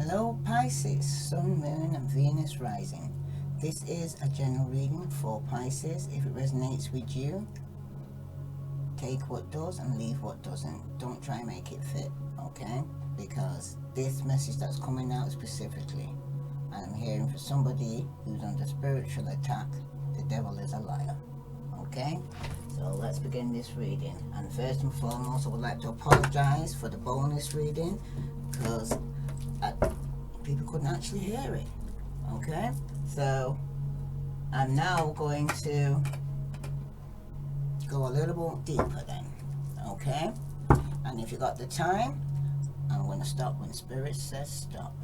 Hello Pisces, Sun, Moon and Venus rising. This is a general reading for Pisces. If it resonates with you, take what does and leave what doesn't. Don't try and make it fit, okay? Because this message that's coming out specifically, and I'm hearing for somebody who's under spiritual attack, the devil is a liar, okay? So let's begin this reading. And first and foremost, I would like to apologize for the bonus reading because people couldn't actually hear it, okay? So I'm now going to go a little bit deeper then, okay? And if you got the time, I'm going to stop when Spirit says stop.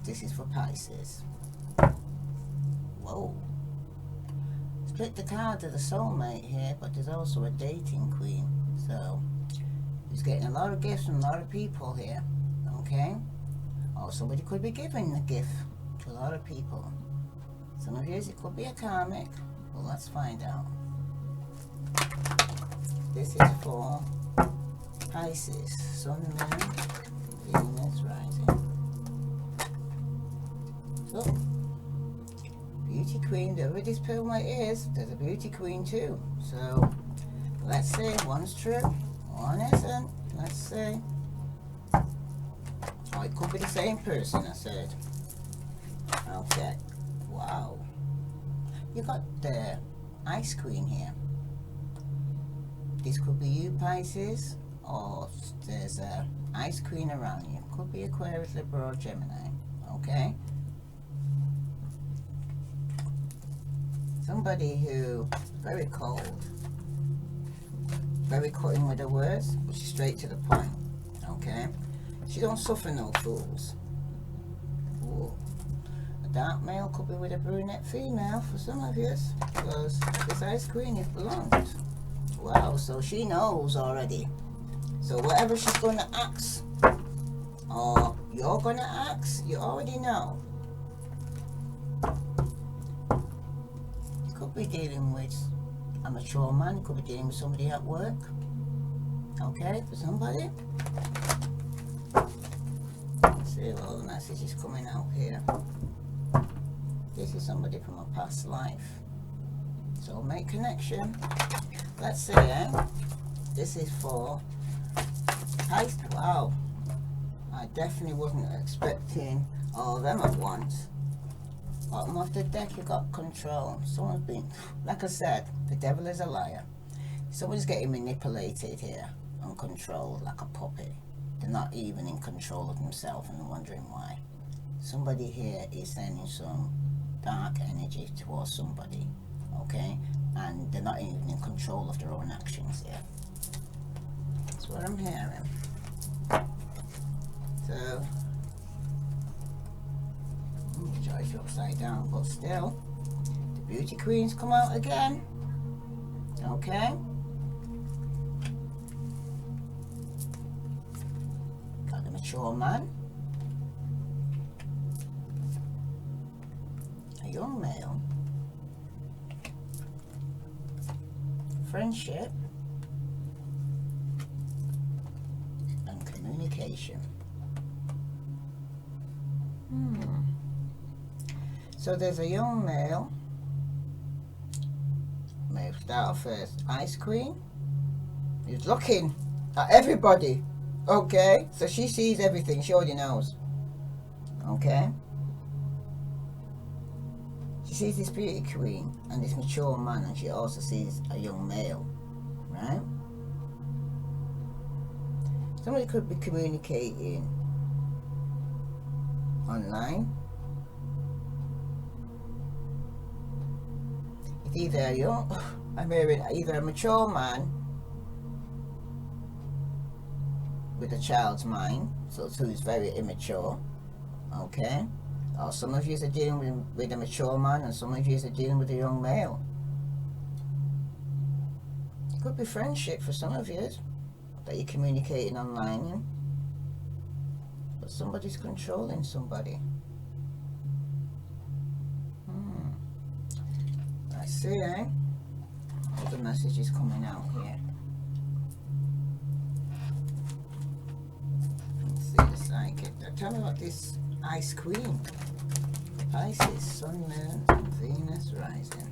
This is for Pisces. Whoa. Split the card of the soulmate here, but there's also a dating queen. So he's getting a lot of gifts from a lot of people here, okay? Or somebody could be giving the gift to a lot of people. Some of you, it could be a karmic. Well, let's find out. This is for Pisces, Sun, Moon, Venus rising. So, Beauty Queen, whoever this pilmate is, there's a Beauty Queen too. So, let's see, one's true, one isn't. Let's see. Oh, it could be the same person, I said. Okay. Wow. You got the Ice Queen here. This could be you, Pisces, or there's a Ice Queen around you. Could be Aquarius, Libra, or Gemini. Okay? Somebody who very cold, very cutting with her words, but she's straight to the point. Okay? She don't suffer no fools. Ooh. A dark male could be with a brunette female for some of you, because this Ice Queen is blonde. Wow, so she knows already. So whatever she's gonna ask, or you're gonna ask, you already know. You could be dealing with a mature man, you could be dealing with somebody at work. Okay, for somebody. See all the messages coming out here. This is somebody from a past life. So make connection. Let's see, this is for Pisces. Wow. I definitely wasn't expecting all of them at once. Bottom of the deck, you got control. Someone's been, like I said, the devil is a liar. Someone's getting manipulated here and controlled like a puppet. They're not even in control of themselves and wondering why. Somebody here is sending some dark energy towards somebody, okay? And they're not even in control of their own actions here. That's what I'm hearing. So, Joyce upside down, but still, the Beauty Queens come out again, okay? Mature man, a young male, friendship, and communication. So there's a young male. May start off first. Ice Queen. He's looking at everybody. Okay, so she sees everything. She already knows. Okay. She sees this Beauty Queen and this mature man, and she also sees a young male, right? Somebody could be communicating online. It's either a young, I'm hearing either a mature man with a child's mind, so who's very immature, okay? Or some of you are dealing with a mature man, and some of you are dealing with a young male. It could be friendship for some of you that you're communicating online in, but somebody's controlling somebody. I see, all the messages coming out here. Tell me what this Ice Queen. Pisces, Sun, Moon, and Venus rising.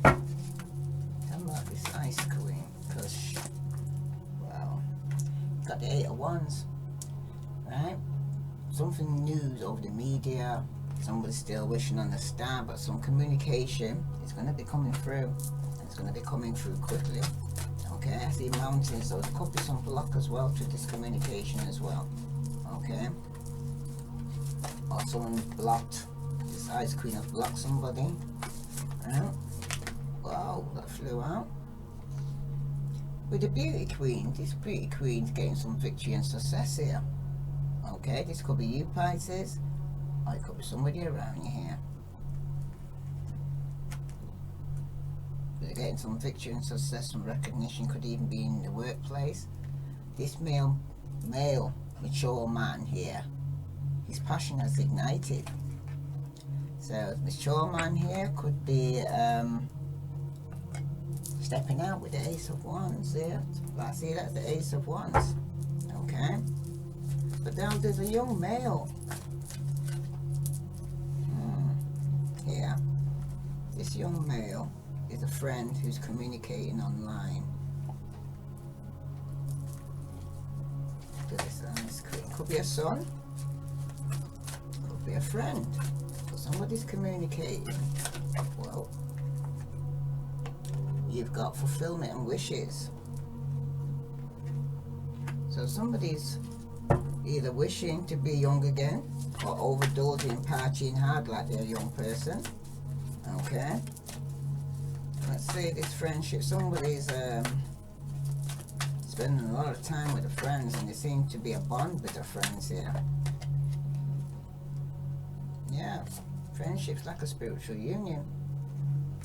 Tell me about this Ice Queen, because, well, got the Eight of Wands, right? Something news over the media, somebody's still wishing on the star, but some communication is going to be coming through. It's going to be coming through quickly. Okay, I see mountains, so there could be some block as well to this communication as well. Okay, or someone blocked, this Ice Queen has blocked somebody. Right? Wow, that flew out. With the Beauty Queen, this Beauty Queen's getting some victory and success here. Okay, this could be you, Pisces, or it could be somebody around you here. They're getting some victory and success, some recognition, could even be in the workplace. This male, mature man here, his passion has ignited. So, mature man here could be stepping out with the Ace of Wands there. I see that's the Ace of Wands. Okay. But then there's a young male. Here. This young male is a friend who's communicating online. This could be a son, could be a friend, but somebody's communicating. Well, you've got fulfillment and wishes. So somebody's either wishing to be young again or overindulging, partying hard like they're a young person. Okay. Let's say this friendship, somebody's spending a lot of time with their friends, and there seems to be a bond with their friends here. Yeah, friendship's like a spiritual union.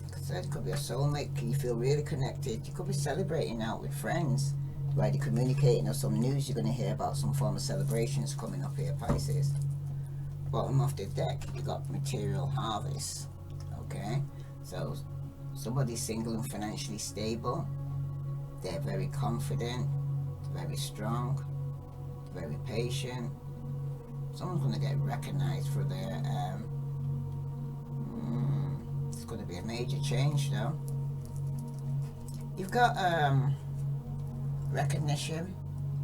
Like I said, it could be a soulmate, you feel really connected. You could be celebrating out with friends, right? You're communicating, or some news you're going to hear about, some form of celebrations coming up here, Pisces. Bottom of the deck, you got material harvest. Okay, so somebody's single and financially stable. They're very confident, very strong, very patient. Someone's going to get recognized for their it's going to be a major change though. You've got recognition,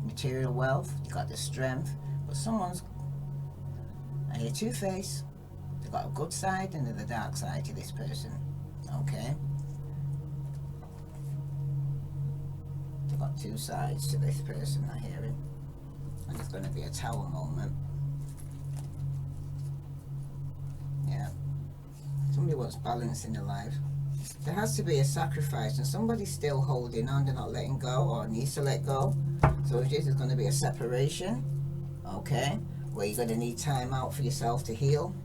material wealth, you've got the strength, but someone's, I hear two-faced. They've got a good side and the dark side to this person. Okay, they've got two sides to this person, I hear it, and it's going to be a tower moment. Yeah, somebody wants balance in their life. There has to be a sacrifice, and somebody's still holding on, they're not letting go, or needs to let go. So if this is going to be a separation, okay, where you're going to need time out for yourself to heal,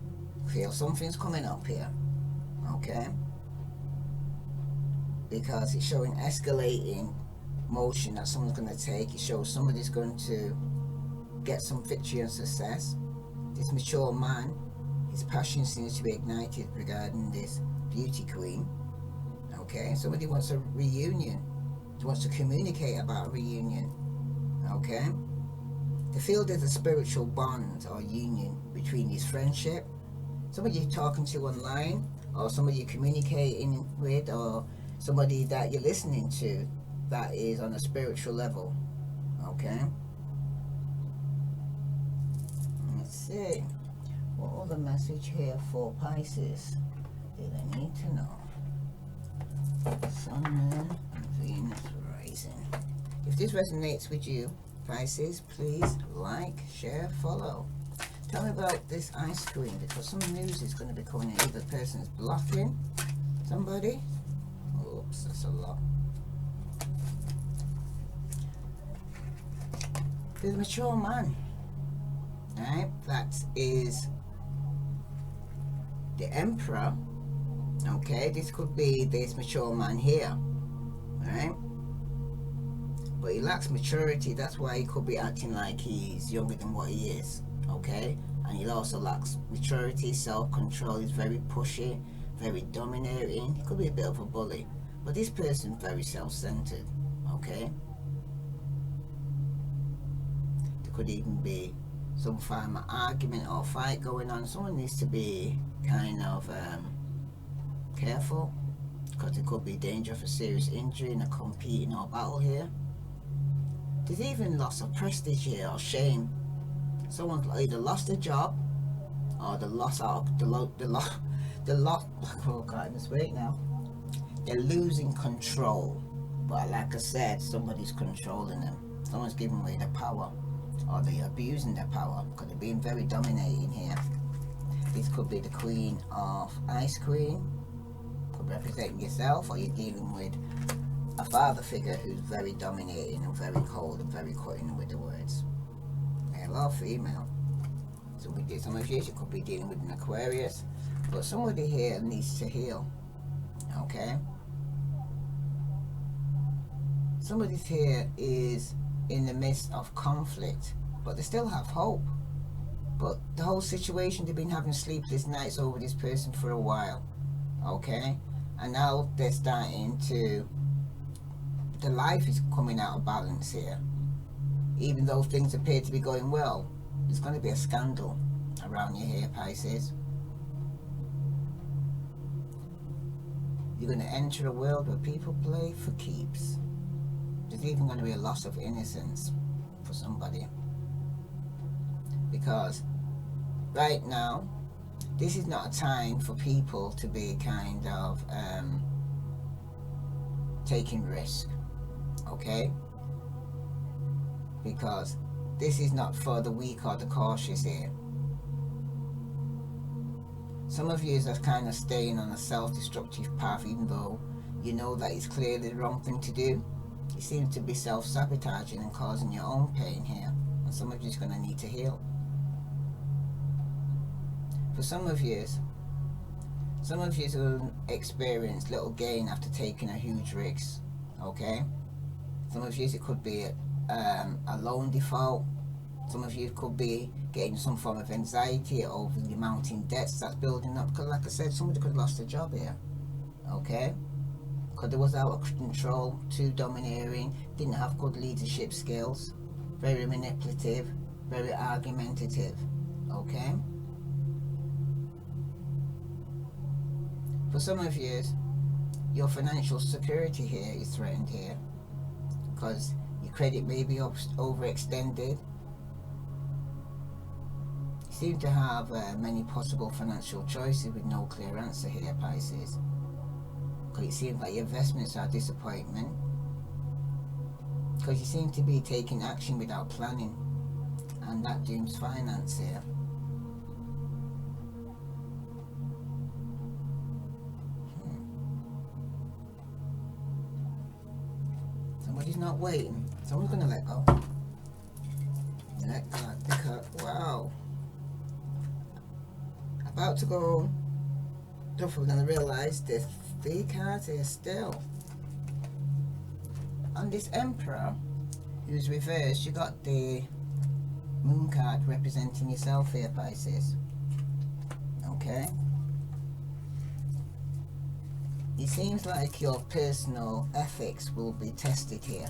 feel something's coming up here. Okay, because it's showing escalating motion that someone's going to take. It shows somebody's going to get some victory and success. This mature man, his passion seems to be ignited regarding this beauty queen. Okay, somebody wants a reunion, wants to communicate about a reunion. Okay, they feel there's a spiritual bond or union between this friendship. Somebody you're talking to online, or somebody you're communicating with, or somebody that you're listening to that is on a spiritual level. Okay, let's see what other message here for Pisces do they need to know. Sun, Moon, and Venus rising. If this resonates with you, Pisces, please like, share, follow. Tell me about this Ice Queen, because some news is going to be coming in. Either the person is blocking somebody. Oops, that's a lot. There's a mature man, right? That is the Emperor. Okay, this could be this mature man here, right? But he lacks maturity. That's why he could be acting like he's younger than what he is. Okay, and he also lacks maturity, self-control. He's very pushy, very dominating. He could be a bit of a bully, but this person's very self-centered. Okay, there could even be some form of argument or fight going on. Someone needs to be kind of careful, because there could be danger for serious injury in a competing or battle here. There's even loss of prestige here or shame. Someone's either lost a job or the loss out of oh god, just wait now. They're losing control. But like I said, somebody's controlling them. Someone's giving away their power, or they're abusing their power, because they're being very dominating here. This could be the Queen of Ice Cream, could represent yourself, or you're dealing with a father figure who's very dominating and very cold and very cutting with the words. Male or female. So we did some of you could be dealing with an Aquarius, but somebody here needs to heal. Okay? Somebody here is in the midst of conflict, but they still have hope. But the whole situation, they've been having sleepless nights over this person for a while. Okay? And now they're starting to, the life is coming out of balance here. Even though things appear to be going well, there's going to be a scandal around you here, Pisces. You're going to enter a world where people play for keeps. There's even going to be a loss of innocence for somebody. Because right now, this is not a time for people to be kind of taking risk. Okay? Because this is not for the weak or the cautious here. Some of you are kind of staying on a self-destructive path, even though you know that it's clearly the wrong thing to do. You seem to be self-sabotaging and causing your own pain here. And some of you is going to need to heal. For some of you will experience little gain after taking a huge risk. Okay? Some of you, it could be a loan default. Some of you could be getting some form of anxiety over the mounting debts that's building up. Because like I said, somebody could have lost a job here. Okay? Because they was out of control, too domineering, didn't have good leadership skills, very manipulative, very argumentative. Okay? For some of you, your financial security here is threatened here, because your credit may be overextended. You seem to have many possible financial choices with no clear answer here, Pisces. Because it seems like your investments are a disappointment. Because you seem to be taking action without planning, and that dooms finance here. Somebody's not waiting. Someone's going to let go. Let go. Because, wow. About to go. Don't forget, we're going to realize there's 3 cards here still. On this Emperor, who's reversed, you got the Moon card representing yourself here, Pisces. Okay? It seems like your personal ethics will be tested here.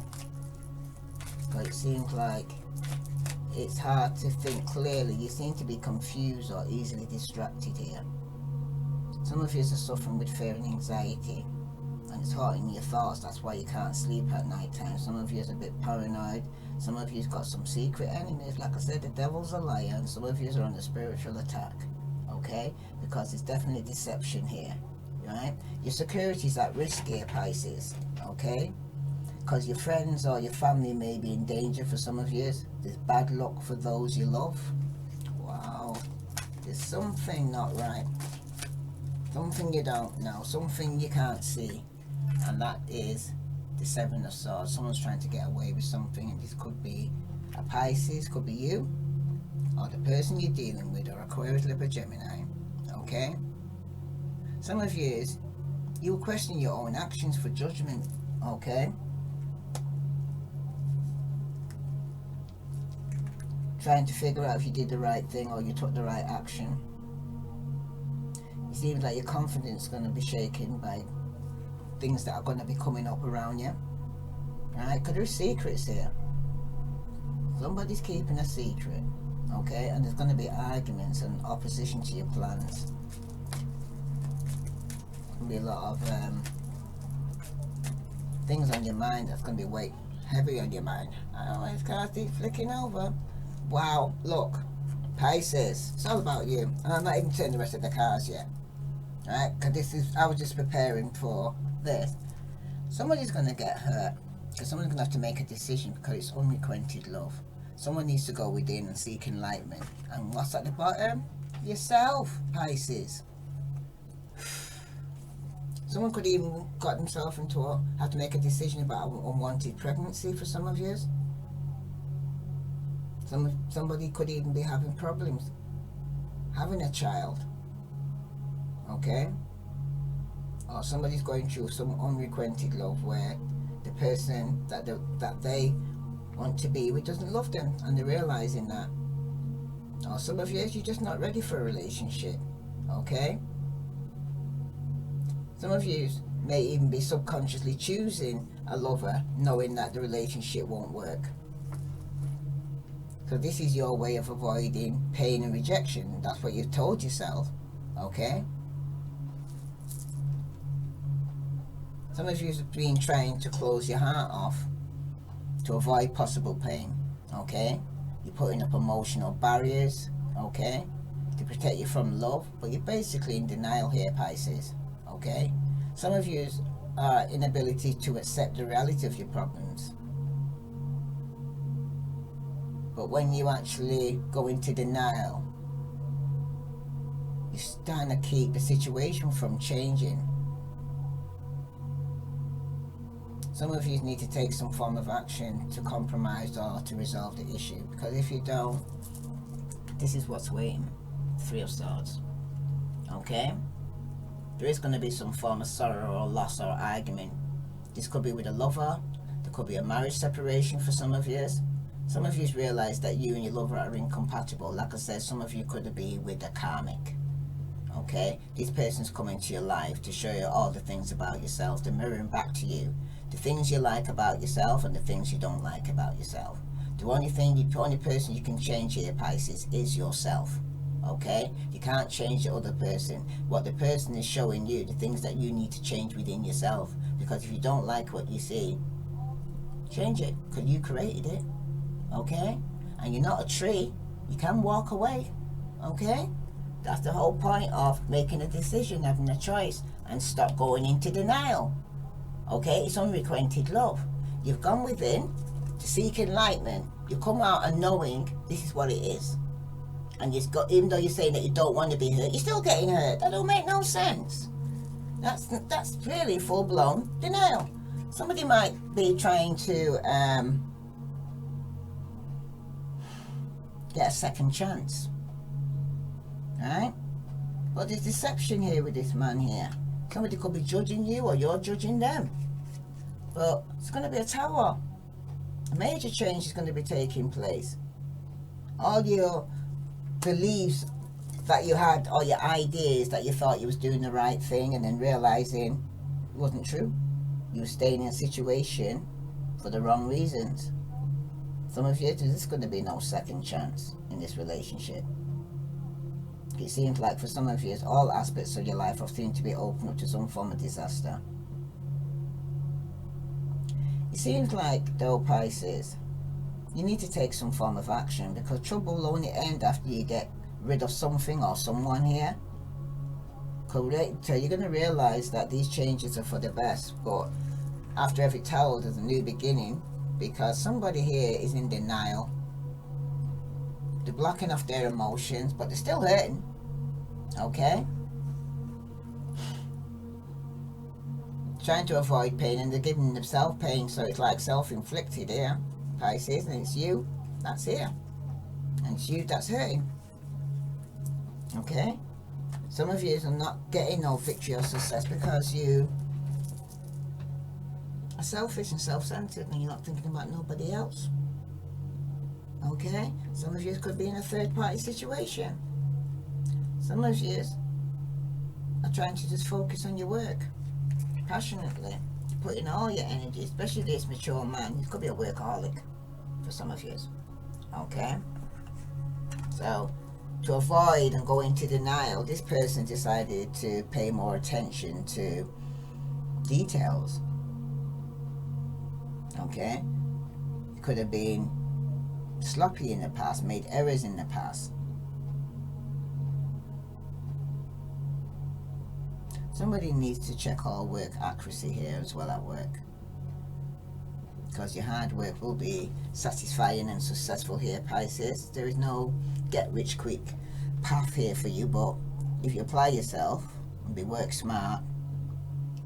But it seems like it's hard to think clearly. You seem to be confused or easily distracted here. Some of you are suffering with fear and anxiety, and it's haunting your thoughts. That's why you can't sleep at night time. Some of you is a bit paranoid. Some of you's got some secret enemies. Like I said, the devil's a liar, and some of you are under spiritual attack. Okay? Because it's definitely deception here. Right? Your security is at risk here, Pisces. Okay? Because your friends or your family may be in danger for some of you. There's bad luck for those you love. Wow. There's something not right. Something you don't know. Something you can't see. And that is the 7 of Swords. Someone's trying to get away with something. And this could be a Pisces. Could be you. Or the person you're dealing with. Or Aquarius, Libra, Gemini. Okay? Some of you will question your own actions for judgment. Okay? Trying to figure out if you did the right thing or you took the right action. It seems like your confidence is going to be shaken by things that are going to be coming up around you. Right? Because there's secrets here. Somebody's keeping a secret. Okay, and there's going to be arguments and opposition to your plans. There'll be a lot of things on your mind that's going to be weight heavy on your mind. Oh, his cards keep flicking over. Wow, look, Pisces, it's all about you. And I'm not even turning the rest of the cards yet. Right, because I was just preparing for this. Somebody's going to get hurt, because someone's going to have to make a decision, because it's unrequited love. Someone needs to go within and seek enlightenment. And what's at the bottom? Yourself, Pisces. Someone could even got themselves into have to make a decision about an unwanted pregnancy for some of you. Somebody could even be having problems having a child. Okay? Or somebody's going through some unrequited love where the person that they want to be with doesn't love them, and they're realizing that. Or some of you, you're just not ready for a relationship. Okay? Some of you may even be subconsciously choosing a lover knowing that the relationship won't work. So this is your way of avoiding pain and rejection. That's what you've told yourself. Okay? Some of you have been trying to close your heart off to avoid possible pain. Okay? You're putting up emotional barriers. Okay? To protect you from love. But you're basically in denial here, Pisces. Okay? Some of you are inability to accept the reality of your problems. But when you actually go into denial, you're starting to keep the situation from changing. Some of you need to take some form of action to compromise or to resolve the issue. Because if you don't, this is what's waiting. 3 of Swords. Okay? There is going to be some form of sorrow or loss or argument. This could be with a lover. There could be a marriage separation for some of you. Some of you realize that you and your lover are incompatible. Like I said, some of you could be with a karmic. Okay? This person's coming to your life to show you all the things about yourself. They're mirroring back to you the things you like about yourself and the things you don't like about yourself. The only person you can change here, Pisces, is yourself. Okay? You can't change the other person. What the person is showing you, the things that you need to change within yourself. Because if you don't like what you see, change it, because you created it. Okay? And you're not a tree. You can walk away. Okay? That's the whole point of making a decision, having a choice, and stop going into denial. Okay? It's unrequited love. You've gone within to seek enlightenment. You come out and knowing this is what it is. And even though you're saying that you don't want to be hurt, you're still getting hurt. That don't make no sense. That's really full-blown denial. Somebody might be trying to get a second chance. Right? But there's deception here with this man here. Somebody could be judging you or you're judging them. But it's going to be a tower. A major change is going to be taking place. All your beliefs that you had, or your ideas that you thought you was doing the right thing, and then realizing it wasn't true. You were staying in a situation for the wrong reasons. Some of you, there's going to be no second chance in this relationship. It seems like for some of you, all aspects of your life have seemed to be open up to some form of disaster. It seems like, though, Pisces, you need to take some form of action, because trouble will only end after you get rid of something or someone here. So you're going to realize that these changes are for the best, but after every tower there's a new beginning, because somebody here is in denial. They're blocking off their emotions, but they're still hurting. Okay? Trying to avoid pain, and they're giving themselves pain, so it's like self-inflicted here, Pisces, and it's you that's here, and it's you that's hurting. Okay? Some of you are not getting no victory or success because you are selfish and self-centered, and you're not thinking about nobody else. Okay? Some of you could be in a third-party situation. Some of you are trying to just focus on your work passionately, putting all your energy, especially this mature man. You could be a workaholic for some of you. Okay? So to avoid and go into denial, this person decided to pay more attention to details. Okay? It could have been sloppy in the past, made errors in the past. Somebody needs to check all work accuracy here as well at work, because your hard work will be satisfying and successful here, Pisces. There is no get rich quick path here for you, but if you apply yourself and be work smart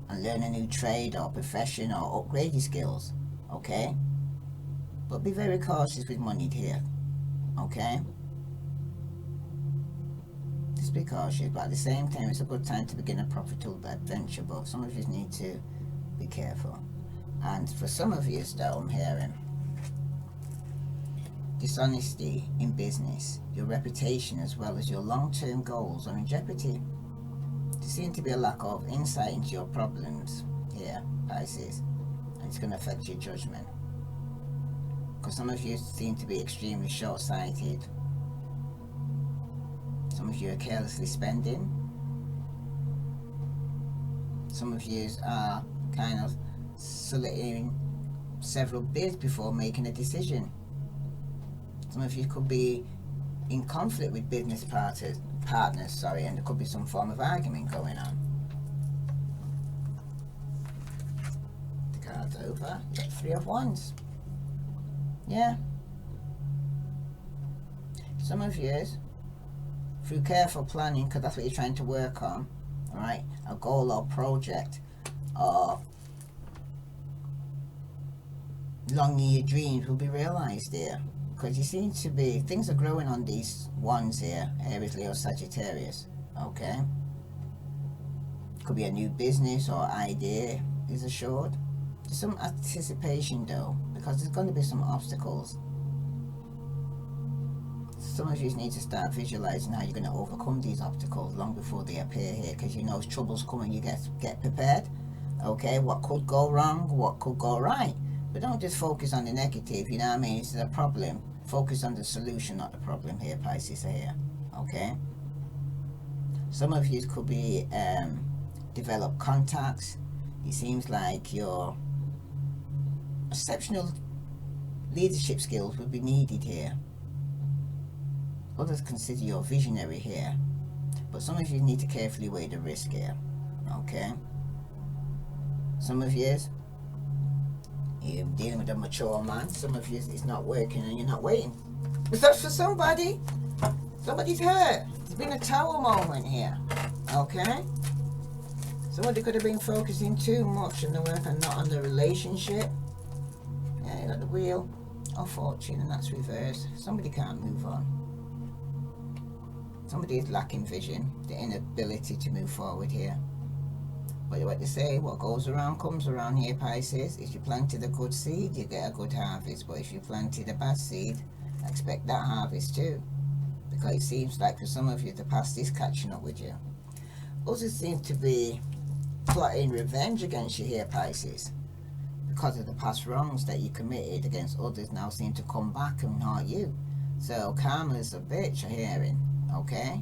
and learn a new trade or profession or upgrade your skills, okay? But be very cautious with money here, okay? Just be cautious, but at the same time, it's a good time to begin a profitable adventure, but some of you need to be careful. And for some of you, though, I'm hearing dishonesty in business, your reputation as well as your long-term goals are in jeopardy. There seems to be a lack of insight into your problems here, Pisces, and it's going to affect your judgment. Because some of you seem to be extremely short-sighted. Some of you are carelessly spending. Some of you are kind of soliciting several bids before making a decision. Some of you could be in conflict with business partners, and there could be some form of argument going on. The card's over. You got 3 of Wands. Yeah. Some of you, through careful planning, because that's what you're trying to work on, alright, a goal or project, or long-year dreams will be realised here. Because you seem to be, things are growing on these ones here, Aries, Leo, Sagittarius, okay? Could be a new business or idea is assured. There's some anticipation though, because there's going to be some obstacles. Some of you need to start visualizing how you're going to overcome these obstacles long before they appear here, because you know trouble's coming. You get prepared, okay? What could go wrong, what could go right, but don't just focus on the negative. You know what I mean? It's a problem. Focus on the solution, not the problem here, Pisces are here, okay? Some of you could be develop contacts. It seems like your exceptional leadership skills would be needed here. Others consider you a visionary here, but some of you need to carefully weigh the risk here, okay? Some of you, you're dealing with a mature man. Some of you, it's not working and you're not waiting. But that's for somebody. Somebody's hurt. There's been a tower moment here, okay? Somebody could have been focusing too much on the work and not on the relationship. Yeah, you got the wheel of fortune and that's reversed. Somebody can't move on. Somebody is lacking vision, the inability to move forward here. But what they say, what goes around comes around here, Pisces. If you planted a good seed, you get a good harvest. But if you planted a bad seed, expect that harvest too. Because it seems like for some of you, the past is catching up with you. Others seem to be plotting revenge against you here, Pisces. Because of the past wrongs that you committed against others now seem to come back and haunt you. So karma's a bitch, I'm hearing, okay?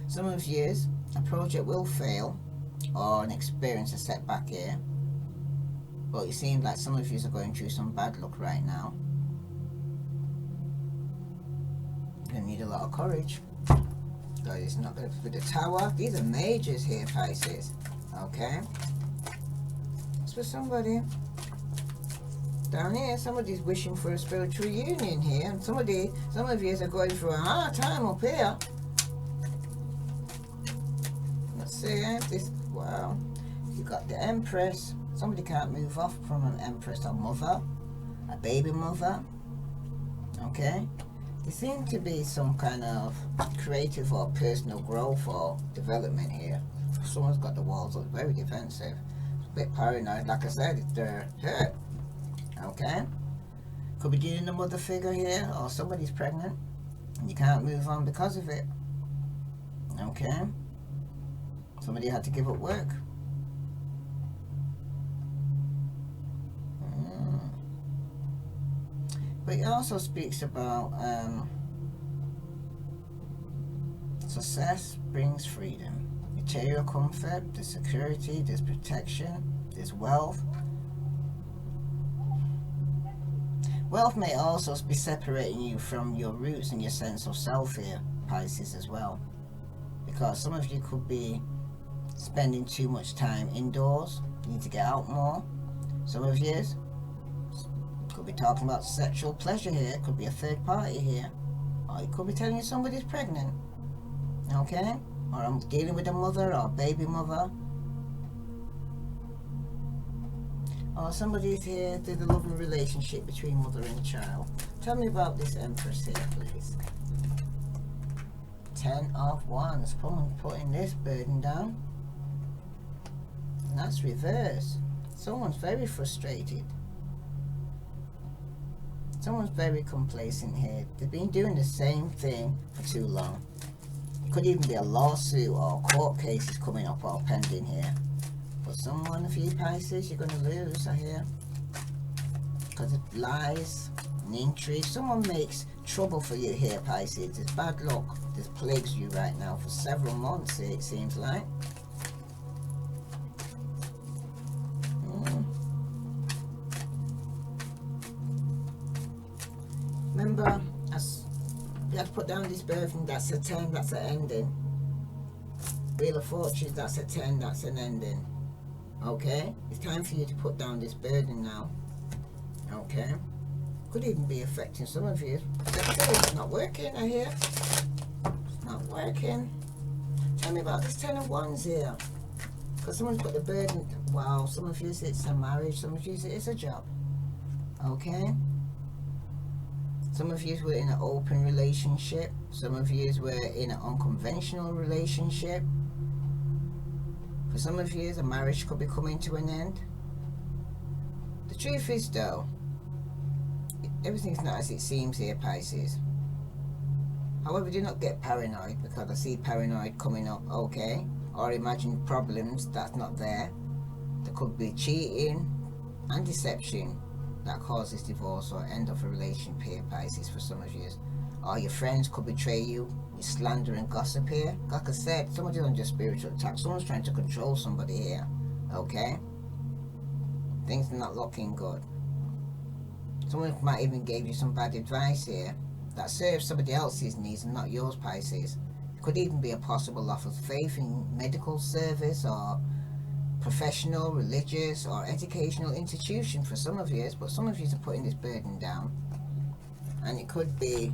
Some of you, a project will fail or an experience a setback here. But it seems like some of you are going through some bad luck right now. You're going to need a lot of courage. So it's not going to be the tower. These are majors here, Pisces. Okay? It's for somebody. Down here, somebody's wishing for a spiritual union here. And some of you are going through a hard time up here. Let's see, this, wow. You got the Empress. Somebody can't move off from an Empress, a mother, a baby mother. Okay? There seems to be some kind of creative or personal growth or development here. Someone's got the walls up, very defensive. It's a bit paranoid, like I said, they're hurt. Okay? Could be dealing with a mother figure here, or somebody's pregnant and you can't move on because of it. Okay? Somebody had to give up work. But it also speaks about success brings freedom, material comfort, there's security, there's protection, there's wealth. Wealth may also be separating you from your roots and your sense of self here, Pisces, as well. Because some of you could be spending too much time indoors. You need to get out more. Some of you could be talking about sexual pleasure here. It could be a third party here. Or it could be telling you somebody's pregnant. Okay? Or I'm dealing with a mother or a baby mother. Or somebody's here, there's a loving relationship between mother and child. Tell me about this Empress here, please. 10 of Wands. Someone's putting this burden down. And that's reverse. Someone's very frustrated. Someone's very complacent here. They've been doing the same thing for too long. It could even be a lawsuit or court cases coming up or pending here. But someone of you Pisces, you're going to lose, I hear. Because of lies and intrigue. Someone makes trouble for you here, Pisces. It's bad luck. This plagues you right now for several months, it seems like. Remember, you have to put down this burden. That's a 10, that's an ending. Wheel of Fortune, that's a 10, that's an ending. Okay? It's time for you to put down this burden now. Okay? Could even be affecting some of you. It's not working, I hear. It's not working. Tell me about this 10 of Wands here. Because someone's put the burden. Wow, some of you it's a marriage, some of you it's a job. Okay? Some of you were in an open relationship. Some of you were in an unconventional relationship. For some of you, a marriage could be coming to an end. The truth is, though, everything's not as it seems here, Pisces. However, do not get paranoid, because I see paranoid coming up, okay? Or imagine problems that's not there. There could be cheating and deception that causes divorce or end of a relationship here, Pisces, for some of you. Or your friends could betray you with slander and gossip here. Like I said, somebody's on your spiritual attack. Someone's trying to control somebody here, okay? Things are not looking good. Someone might even give you some bad advice here that serves somebody else's needs and not yours, Pisces. It could even be a possible loss of faith in medical service or professional, religious, or educational institution for some of you, but some of you are putting this burden down. And it could be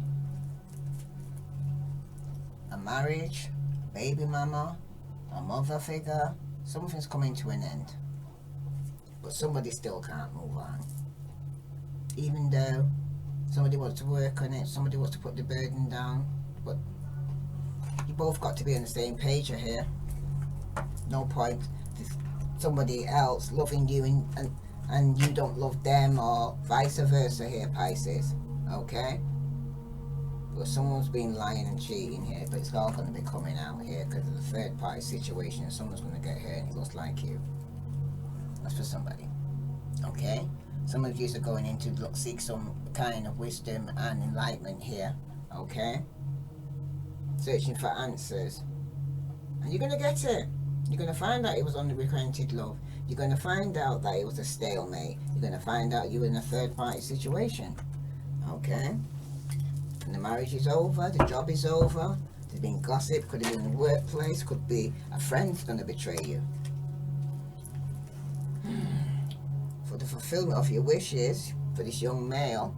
a marriage, baby mama, a mother figure. Something's coming to an end, but somebody still can't move on. Even though somebody wants to work on it, somebody wants to put the burden down, but you both got to be on the same page here. No point somebody else loving you and you don't love them, or vice versa here, Pisces. Okay? But someone's been lying and cheating here, but it's all going to be coming out here because of the third party situation, and someone's going to get hurt and it looks like you. That's for somebody. Okay? Some of you are going in to seek some kind of wisdom and enlightenment here. Okay? Searching for answers. And you're going to get it. You're going to find out it was unrequited love. You're going to find out that it was a stalemate. You're going to find out you were in a third party situation. Okay? And the marriage is over. The job is over. There's been gossip. Could have been in the workplace. Could be a friend's going to betray you. For the fulfillment of your wishes, for this young male,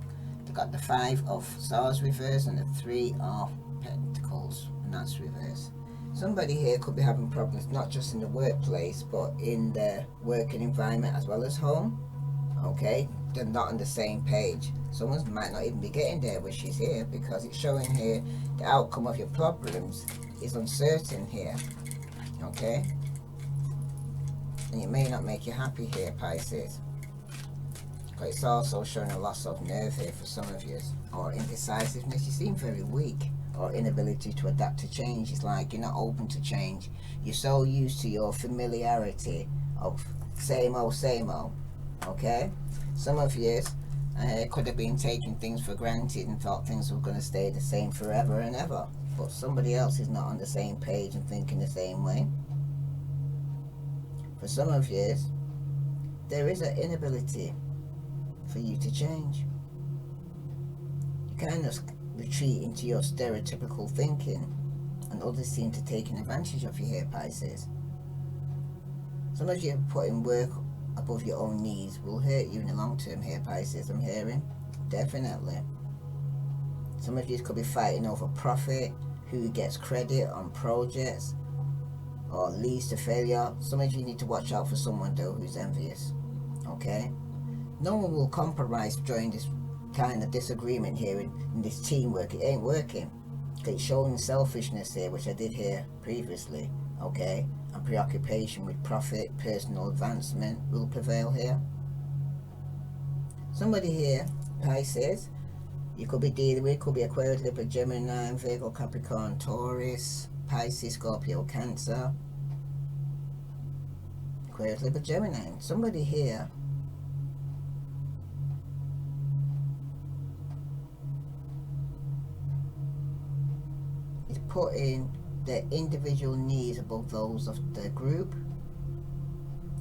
they got the 5 of Swords reverse and the 3 of Pentacles. And that's reverse. Somebody here could be having problems not just in the workplace, but in the working environment as well as home. Okay? They're not on the same page. Someone might not even be getting their wishes here, because it's showing here the outcome of your problems is uncertain here. Okay? And it may not make you happy here, Pisces. But it's also showing a loss of nerve here for some of you, or indecisiveness. You seem very weak, or inability to adapt to change. It's like you're not open to change. You're so used to your familiarity of same old, okay? Some of you, Could have been taking things for granted and thought things were going to stay the same forever and ever. But somebody else is not on the same page and thinking the same way. For some of you, there is an inability for you to change. You kind of retreat into your stereotypical thinking, and others seem to take advantage of you here, Pisces. Some of you putting work above your own needs will hurt you in the long term here, Pisces, I'm hearing. Definitely. Some of you could be fighting over profit, who gets credit on projects, or leads to failure. Some of you need to watch out for someone though who's envious. Okay? No one will compromise during this kind of disagreement here in this teamwork. It ain't working. Okay, it's showing selfishness here, which I did here previously. Okay? And preoccupation with profit, personal advancement will prevail here. Somebody here, Pisces, you could be dealing with, could be Aquarius, Libra, Gemini, Virgo, Capricorn, Taurus, Pisces, Scorpio, Cancer, Aquarius, Libra, Gemini. Somebody here is putting their individual needs above those of the group.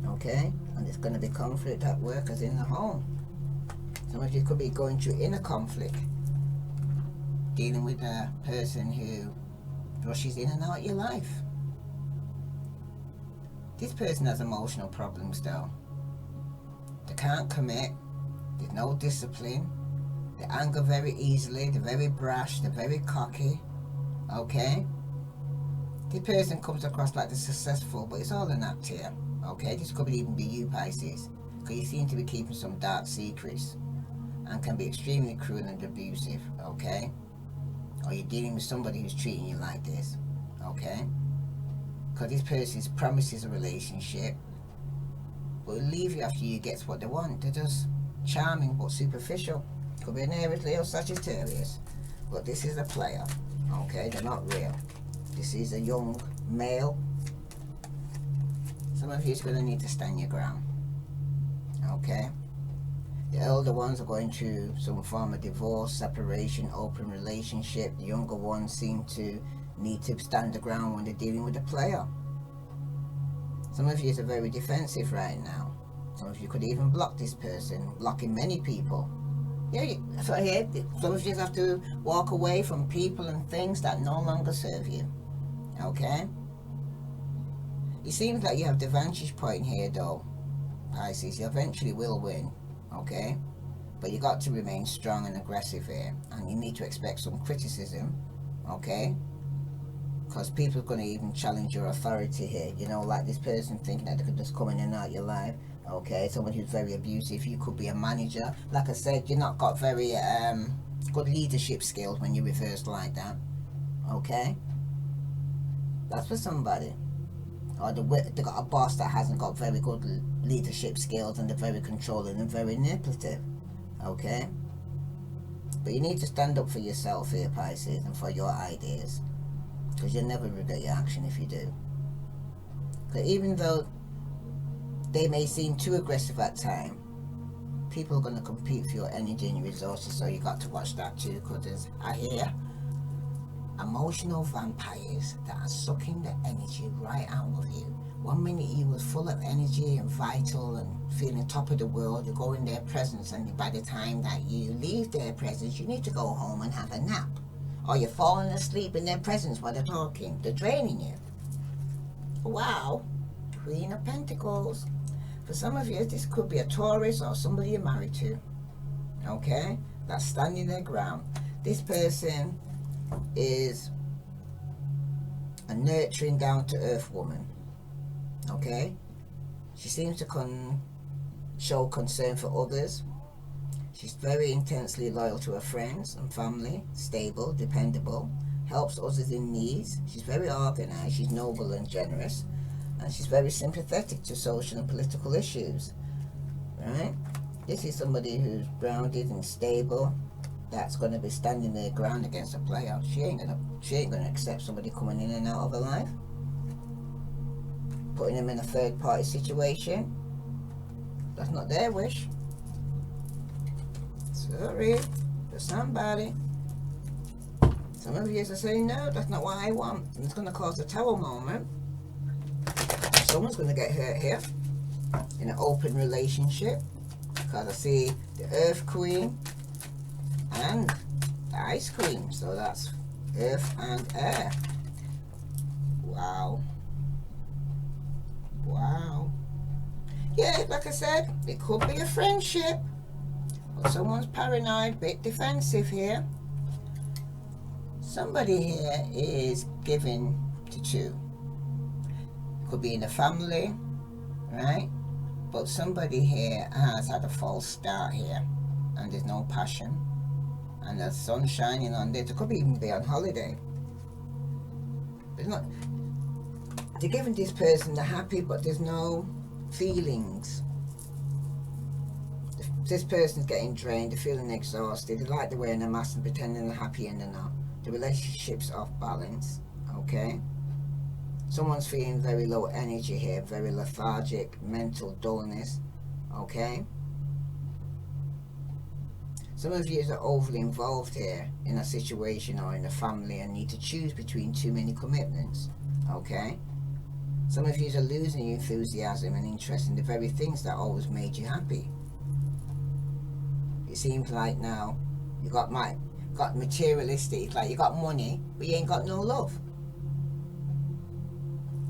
Okay? And there's going to be conflict at work as in the home. Some of you could be going through inner conflict, dealing with a person who rushes in and out of your life. This person has emotional problems though. They can't commit, there's no discipline, they anger very easily, they're very brash, they're very cocky. Okay? This person comes across like they're successful, but it's all an act here. Okay? This could even be you, Pisces, because you seem to be keeping some dark secrets and can be extremely cruel and abusive. Okay? Or you're dealing with somebody who's treating you like this. Okay? Because this person promises a relationship, but will leave you after you get what they want. They're just charming but superficial. Could be an Aries, Leo, Sagittarius, but this is a player. Okay? They're not real. This is a young male. Some of you is going to need to stand your ground. Okay? The elder ones are going through some form of divorce, separation, open relationship. The younger ones seem to need to stand the ground when they're dealing with a player. Some of you are very defensive right now. Some of you could even block this person, blocking many people. Yeah, that's what I heard. Some of you have to walk away from people and things that no longer serve you. Okay? It seems like you have the vantage point here though, Pisces. You eventually will win. Okay? But you got to remain strong and aggressive here. And you need to expect some criticism. Okay? Because people are going to even challenge your authority here. You know, like this person thinking that they could just come in and out your life. Okay? Someone who's very abusive. You could be a manager. Like I said, you're not got very good leadership skills when you reverse like that. Okay? That's for somebody. Or they got a boss that hasn't got very good leadership skills and they're very controlling and very manipulative. Okay? But you need to stand up for yourself here, Pisces, and for your ideas. Because you'll never regret your action if you do. Because even though they may seem too aggressive at times, people are going to compete for your energy and your resources, so you got to watch that too, because I hear emotional vampires that are sucking the energy right out of you. One minute you was full of energy and vital and feeling top of the world, you go in their presence, and by the time that you leave their presence, you need to go home and have a nap. Or you're falling asleep in their presence while they're talking. They're draining you. Wow. Queen of Pentacles. For some of you, this could be a Taurus or somebody you're married to. Okay? That's standing their ground. This person is a nurturing, down-to-earth woman. Okay? She seems to show concern for others. She's very intensely loyal to her friends and family, stable, dependable, helps others in needs. She's very organized, she's noble and generous, and she's very sympathetic to social and political issues. Right? This is somebody who's grounded and stable, that's going to be standing their ground against a player. She ain't gonna accept somebody coming in and out of her life, putting them in a third party situation. That's not their wish. Sorry, for somebody. Some of you are saying, no, that's not what I want. And it's going to cause a tower moment. Someone's going to get hurt here in an open relationship. Because I see the Earth Queen and the Ice Queen. So that's Earth and Air. Wow. Wow. Yeah, like I said, it could be a friendship. Or someone's paranoid, bit defensive here. Somebody here is giving to two. Could be in a family, right? But somebody here has had a false start here, and there's no passion, and the sun's shining on this. It could even be on holiday. It's not. They're giving this person the happy, but there's no feelings. This person's getting drained. They're feeling exhausted. They like they're wearing a mask and pretending they're happy and they're not. The relationship's off balance. Okay. Someone's feeling very low energy here, very lethargic, mental dullness, okay? Some of you are overly involved here in a situation or in a family and need to choose between too many commitments, okay? Some of you are losing your enthusiasm and interest in the very things that always made you happy. It seems like now you got materialistic, like you got money, but you ain't got no love.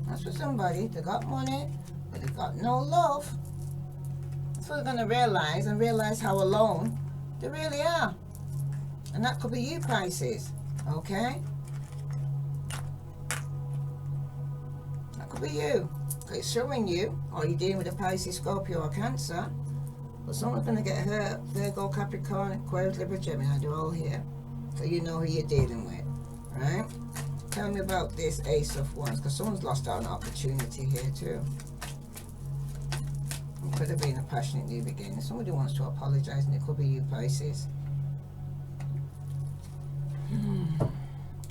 That's for somebody. They got money, but they got no love. That's what they're going to realize, and realize how alone they really are. And that could be you, Pisces. Okay? That could be you. It's showing you, or you're dealing with a Pisces, Scorpio, or Cancer. But someone's going to get hurt. Virgo, Capricorn, Aquarius, Libra, Gemini. They're all here. So you know who you're dealing with. Right? Tell me about this Ace of Wands, because someone's lost out on an opportunity here too. It could have been a passionate new beginning. Somebody wants to apologize, and it could be you, Pisces.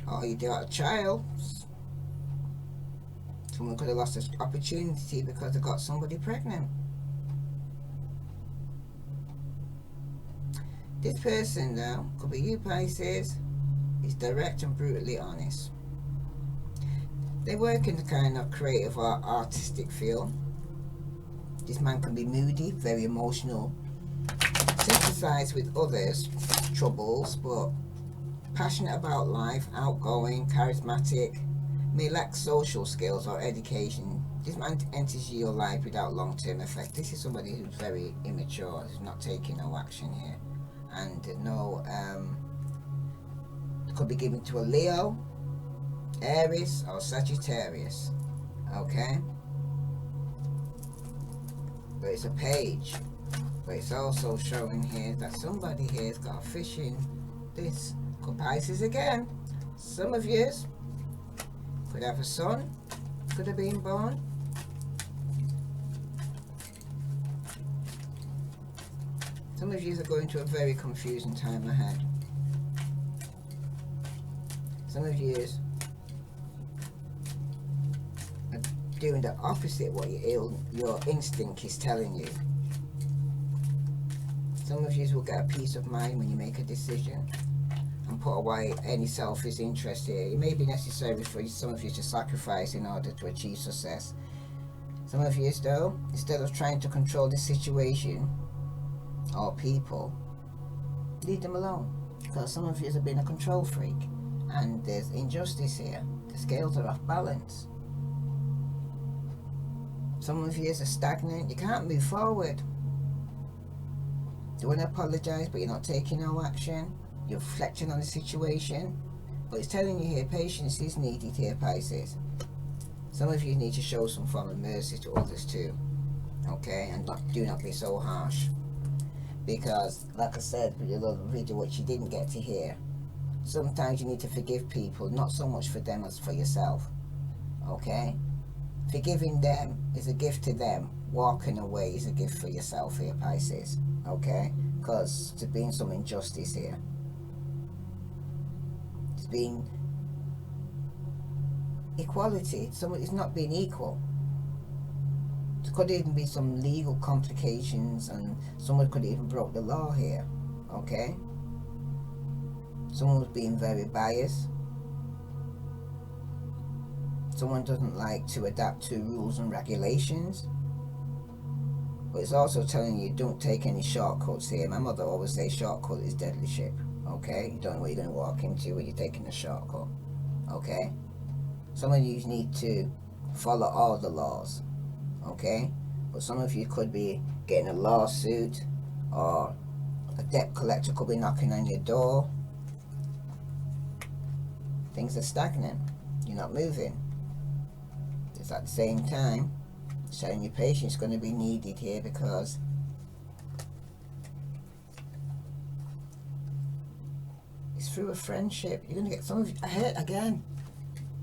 Or you got a child. Someone could have lost an opportunity because they got somebody pregnant. This person though, could be you, Pisces, is direct and brutally honest. They work in the kind of creative or artistic field. This man can be moody, very emotional, sympathize with others' troubles, but passionate about life, outgoing, charismatic, may lack social skills or education. This man enters your life without long-term effect. This is somebody who's very immature, who's not taking no action here. And no, could be given to a Leo, Aries, or Sagittarius. Okay? But it's a page. But it's also showing here that somebody here has got a fish in this. Could Pisces again. Some of you could have a son, could have been born. Some of you are going to a very confusing time ahead. Some of you are doing the opposite what your instinct is telling you. Some of you will get a peace of mind when you make a decision and put away any selfish interest here. It may be necessary for some of you to sacrifice in order to achieve success. Some of you though, instead of trying to control the situation or people, leave them alone, because some of you have been a control freak and there's injustice here. The scales are off balance. Some of you are stagnant. You can't move forward. You want to apologize, but you're not taking no action. You're reflecting on the situation, but it's telling you here patience is needed here, Pisces. Some of you need to show some form of mercy to others too, okay? And do not be so harsh. Because, like I said with your little video, what you didn't get to hear, sometimes you need to forgive people, not so much for them as for yourself. Okay? Forgiving them is a gift to them. Walking away is a gift for yourself here, Pisces. Okay? Because there's been some injustice here. It's been equality. It's not been equal. There could even be some legal complications, and someone could even broke the law here. okay? Someone's being very biased. Someone doesn't like to adapt to rules and regulations. But it's also telling you don't take any shortcuts here. My mother always says shortcut is deadly ship. Okay? You don't know what you're going to walk into when you're taking a shortcut. Okay? Some of you need to follow all the laws. Okay? But some of you could be getting a lawsuit, or a debt collector could be knocking on your door. Things are stagnant. You're not moving. It's at the same time showing your patience is going to be needed here, because it's through a friendship. You're going to get some of you ahead again.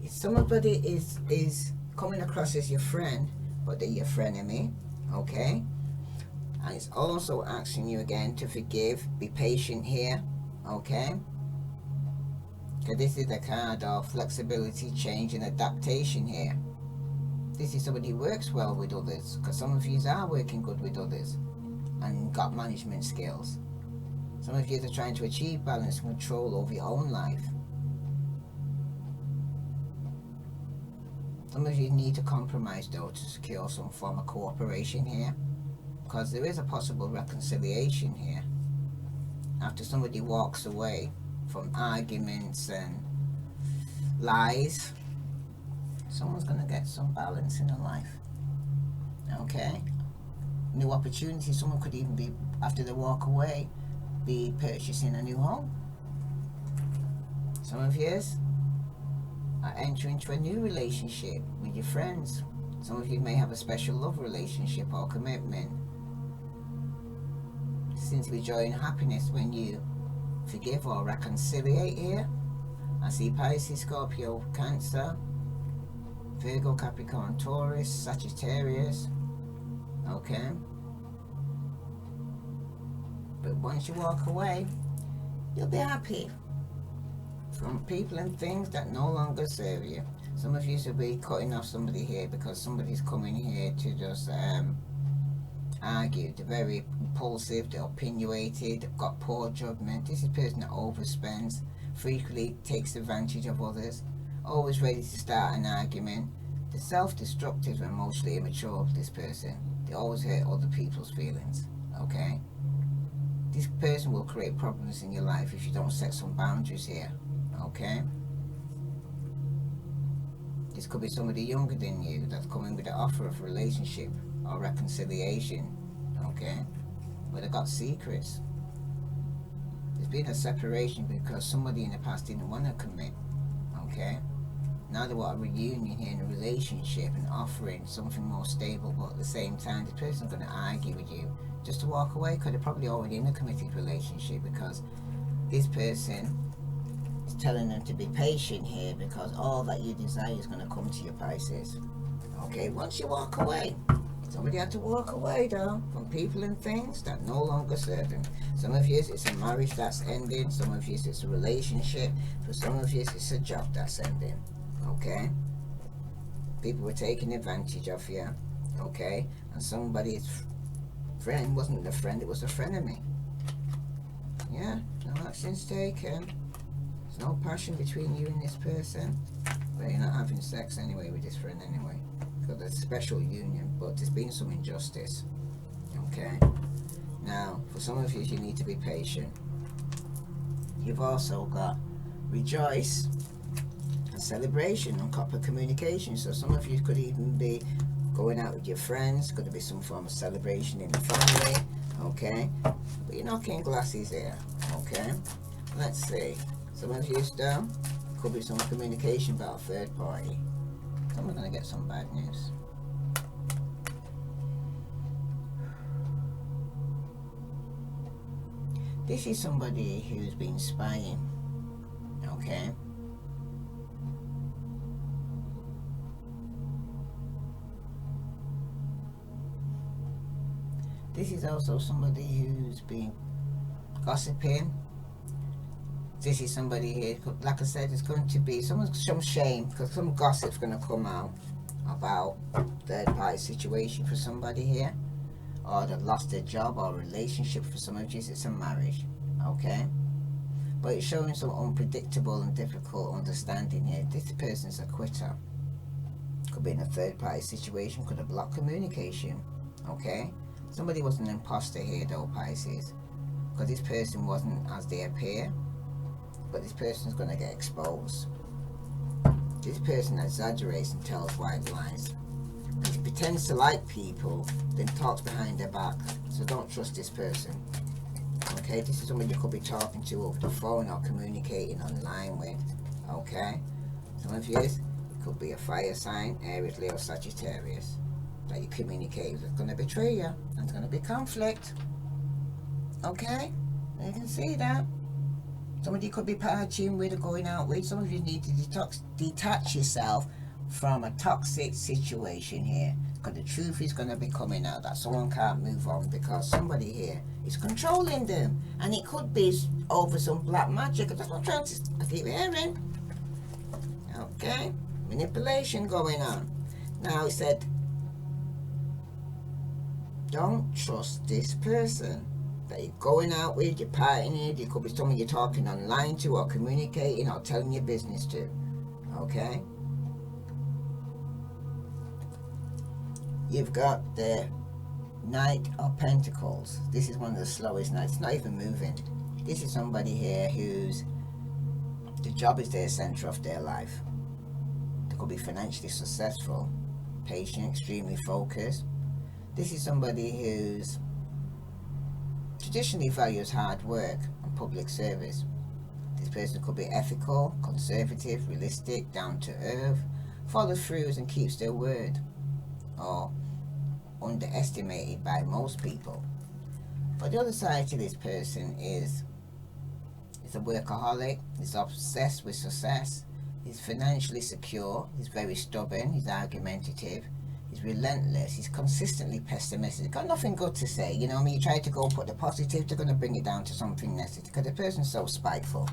If somebody is coming across as your friend, but they're your frenemy, okay? And it's also asking you again to forgive, be patient here, okay? Because this is the card of flexibility, change, and adaptation here. This is somebody who works well with others, because some of you are working good with others and got management skills. Some of you are trying to achieve balance and control over your own life. Some of you need to compromise though to secure some form of cooperation here, because there is a possible reconciliation here. After somebody walks away from arguments and lies, someone's going to get some balance in their life. Okay? New opportunities. Someone could even be, after they walk away, be purchasing a new home. Some of you are entering into a new relationship with your friends. Some of you may have a special love relationship or commitment. It seems to be joy and happiness when you forgive or reconciliate here. I see Pisces, Scorpio, Cancer, Virgo, Capricorn, Taurus, Sagittarius. Okay? But once you walk away, you'll be happy from people and things that no longer serve you. Some of you should be cutting off somebody here because somebody's coming here to just argue. They're very impulsive, they're opinionated, they've got poor judgment. This is a person that overspends, frequently takes advantage of others, always ready to start an argument. They're self-destructive and emotionally immature, this person. They always hurt other people's feelings, okay? This person will create problems in your life if you don't set some boundaries here, okay? This could be somebody younger than you that's coming with an offer of relationship or reconciliation, okay? But they've got secrets. There's been a separation because somebody in the past didn't want to commit, okay? Now they want a reunion here in a relationship and offering something more stable, but at the same time, this person's going to argue with you just to walk away, because they're probably already in a committed relationship, because this person is telling them to be patient here, because all that you desire is going to come to you, Pisces. Okay, once you walk away, somebody had to walk away though from people and things that no longer serve them. Some of you it's a marriage that's ending, some of you it's a relationship, for some of you it's a job that's ending. Okay, people were taking advantage of you, okay, and somebody's friend wasn't a friend, it was a frenemy. Yeah, no actions taken. There's no passion between you and this person, but you're not having sex anyway with this friend anyway, because there's a special union, but there's been some injustice. Okay, now for some of you, you need to be patient. You've also got rejoice and celebration on copper communication. So some of you could even be going out with your friends, could be some form of celebration in the family, okay? But you're knocking glasses here, okay? Let's see. Some of you still could be some communication about a third party. Someone's going to get some bad news. This is somebody who's been spying, okay? This is also somebody who's been gossiping. This is somebody here, like I said, it's going to be some shame, because some gossip's going to come out about third party situation for somebody here, or they've lost their job or relationship. For some of you it's a marriage, okay? But it's showing some unpredictable and difficult understanding here. This person's a quitter. Could be in a third party situation, could have blocked communication, okay? Somebody was an imposter here though, Pisces, because this person wasn't as they appear, but this person's going to get exposed. This person exaggerates and tells white lies. He pretends to like people, then talks behind their back. So don't trust this person. Okay, this is somebody you could be talking to over the phone or communicating online with. Okay, some of you, it could be a fire sign, Aries, Leo, Sagittarius, that you communicate with. It's going to betray you, and there's going to be conflict. Okay, you can see that. Somebody could be partying with or going out with. Some of you need to detach yourself from a toxic situation here, because the truth is going to be coming out that someone can't move on because somebody here is controlling them, and it could be over some black magic. That's what I'm trying to, I keep hearing. Okay, manipulation going on. Now he said, don't trust this person that you're going out with, you're partying. It could be someone you're talking online to or communicating or telling your business to. Okay, you've got the Knight of Pentacles. This is one of the slowest nights. It's not even moving. This is somebody here whose the job is their center of their life. They could be financially successful, patient, extremely focused. This is somebody who's traditionally values hard work and public service. This person could be ethical, conservative, realistic, down to earth, follows through and keeps their word, or underestimated by most people. But the other side to this person is a workaholic. He's obsessed with success. He's financially secure. He's very stubborn. He's argumentative. He's relentless. He's consistently pessimistic. Got nothing good to say. You know what I mean? You try to go put the positive, they're going to bring it down to something negative because the person's so spiteful.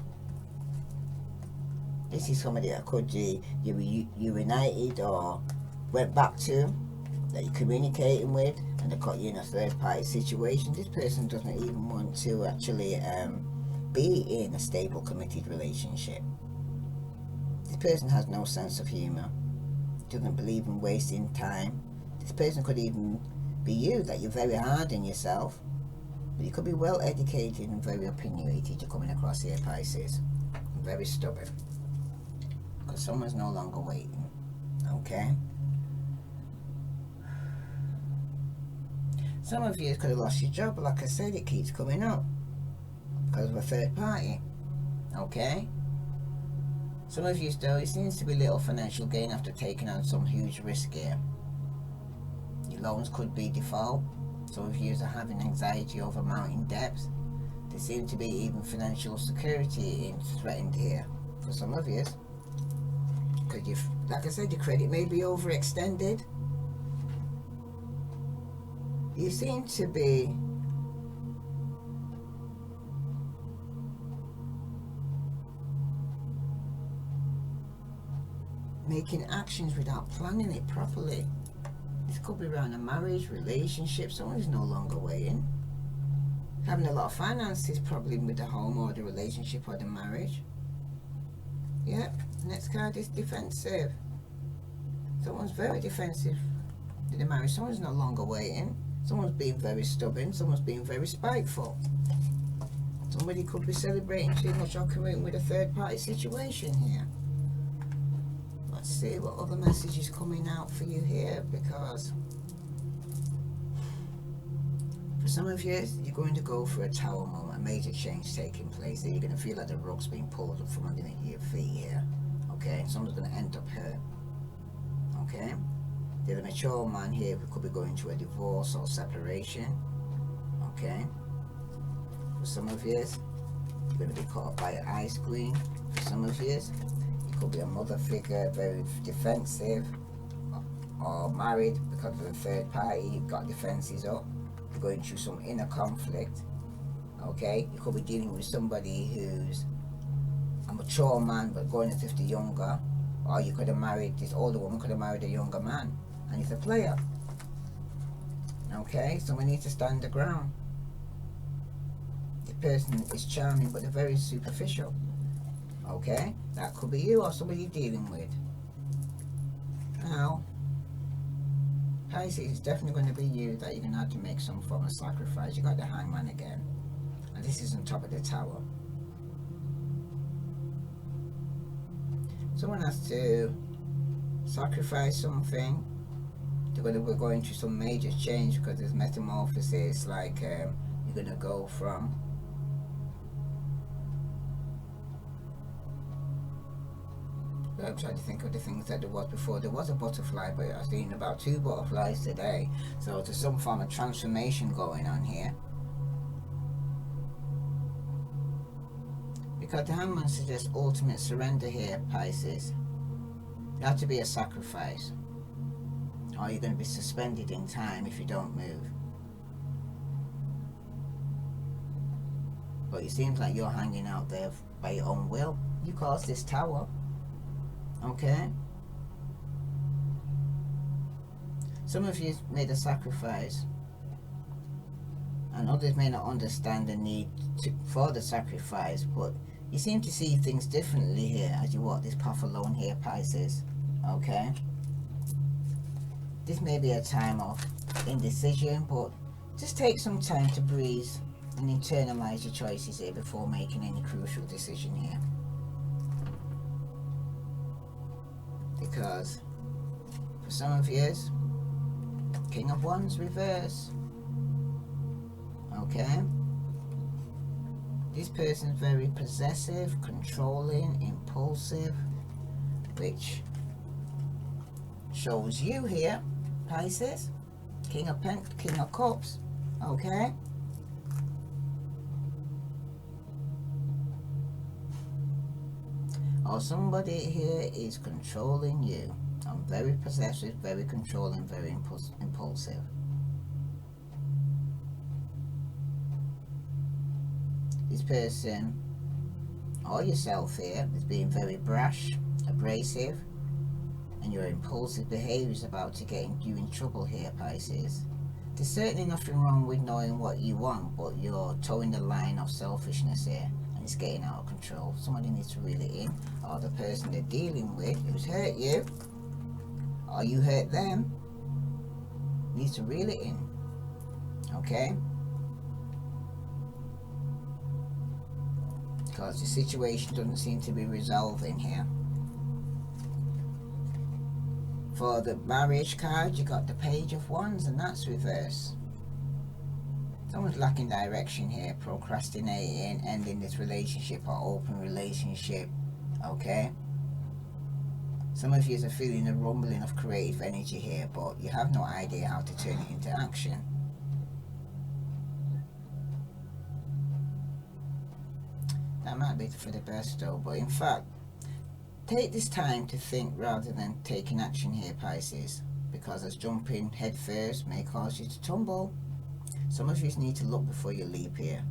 This is somebody that could be you reunited or went back to, that you're communicating with, and they caught you in a third party situation. This person doesn't even want to actually be in a stable, committed relationship. This person has no sense of humor, doesn't believe in wasting time. This person could even be you, that you're very hard on yourself, but you could be well educated and very opinionated. You're coming across here, Pisces. Very stubborn, because someone's no longer waiting. Okay, some of you could have lost your job, but like I said, it keeps coming up because of a third party. Okay, some of you still, it seems to be little financial gain after taking on some huge risk here. Your loans could be default. Some of you are having anxiety over mounting debts. There seems to be even financial security threatened here for some of you, because you've, like I said, your credit may be overextended. You seem to be making actions without planning it properly. This could be around a marriage, relationship. Someone is no longer waiting. Having a lot of finances probably with the home or the relationship or the marriage. Yep, next card is defensive. Someone's very defensive in the marriage. Someone's no longer waiting. Someone's being very stubborn. Someone's being very spiteful. Somebody could be celebrating too much or committing with a third party situation here. Let's see what other message is coming out for you here, because for some of you, you're going to go for a tower moment, a major change taking place. You're going to feel like the rug's being pulled up from underneath your feet here. Okay, someone's going to end up hurt. Okay, there's a mature man here who could be going through a divorce or separation. Okay, for some of you, you're going to be caught by an ice queen. For some of you, could be a mother figure, very defensive, or married because of the third party. You've got defenses up. You're going through some inner conflict. Okay, you could be dealing with somebody who's a mature man but going as if they're younger, or you could have married, this older woman could have married a younger man and he's a player. Okay, someone needs to stand the ground. The person is charming, but they're very superficial. Okay, that could be you or somebody you're dealing with. Now, Pisces, it's definitely going to be you that you're going to have to make some form of sacrifice. You got the Hangman again, and this is on top of the Tower. Someone has to sacrifice something. We're going through some major change because there's metamorphosis. Like you're going to go from I'm trying to think of the things that there was before. There was a butterfly, but I was thinking about 2 butterflies today. So there's some form of transformation going on here. Because the Hangman suggests ultimate surrender here, Pisces. There has to be a sacrifice, or you're going to be suspended in time if you don't move. But it seems like you're hanging out there by your own will. You caused this tower. Okay? Some of you made a sacrifice, and others may not understand the need for the sacrifice, but you seem to see things differently here as you walk this path alone here, Pisces. Okay? This may be a time of indecision, but just take some time to breathe and internalize your choices here before making any crucial decision here. Because for some of you, King of Wands reverse. Okay? This person's very possessive, controlling, impulsive, which shows you here, Pisces, King of Cups. Okay? Or somebody here is controlling you. I'm very possessive, very controlling, very impulsive. This person, or yourself here, is being very brash, abrasive, and your impulsive behavior is about to get you in trouble here, Pisces. There's certainly nothing wrong with knowing what you want, but you're towing the line of selfishness here. It's getting out of control. Somebody needs to reel it in, or the person they're dealing with who's hurt you, or you hurt them, needs to reel it in. Okay? Because the situation doesn't seem to be resolving here. For the marriage card, you got the Page of Wands, and that's reverse. Someone's lacking direction here, procrastinating, ending this relationship or open relationship. Okay? Some of you are feeling a rumbling of creative energy here, but you have no idea how to turn it into action. That might be for the best though, but in fact, take this time to think rather than taking action here, Pisces, because as jumping head first may cause you to tumble. Some of you need to look before you leap here.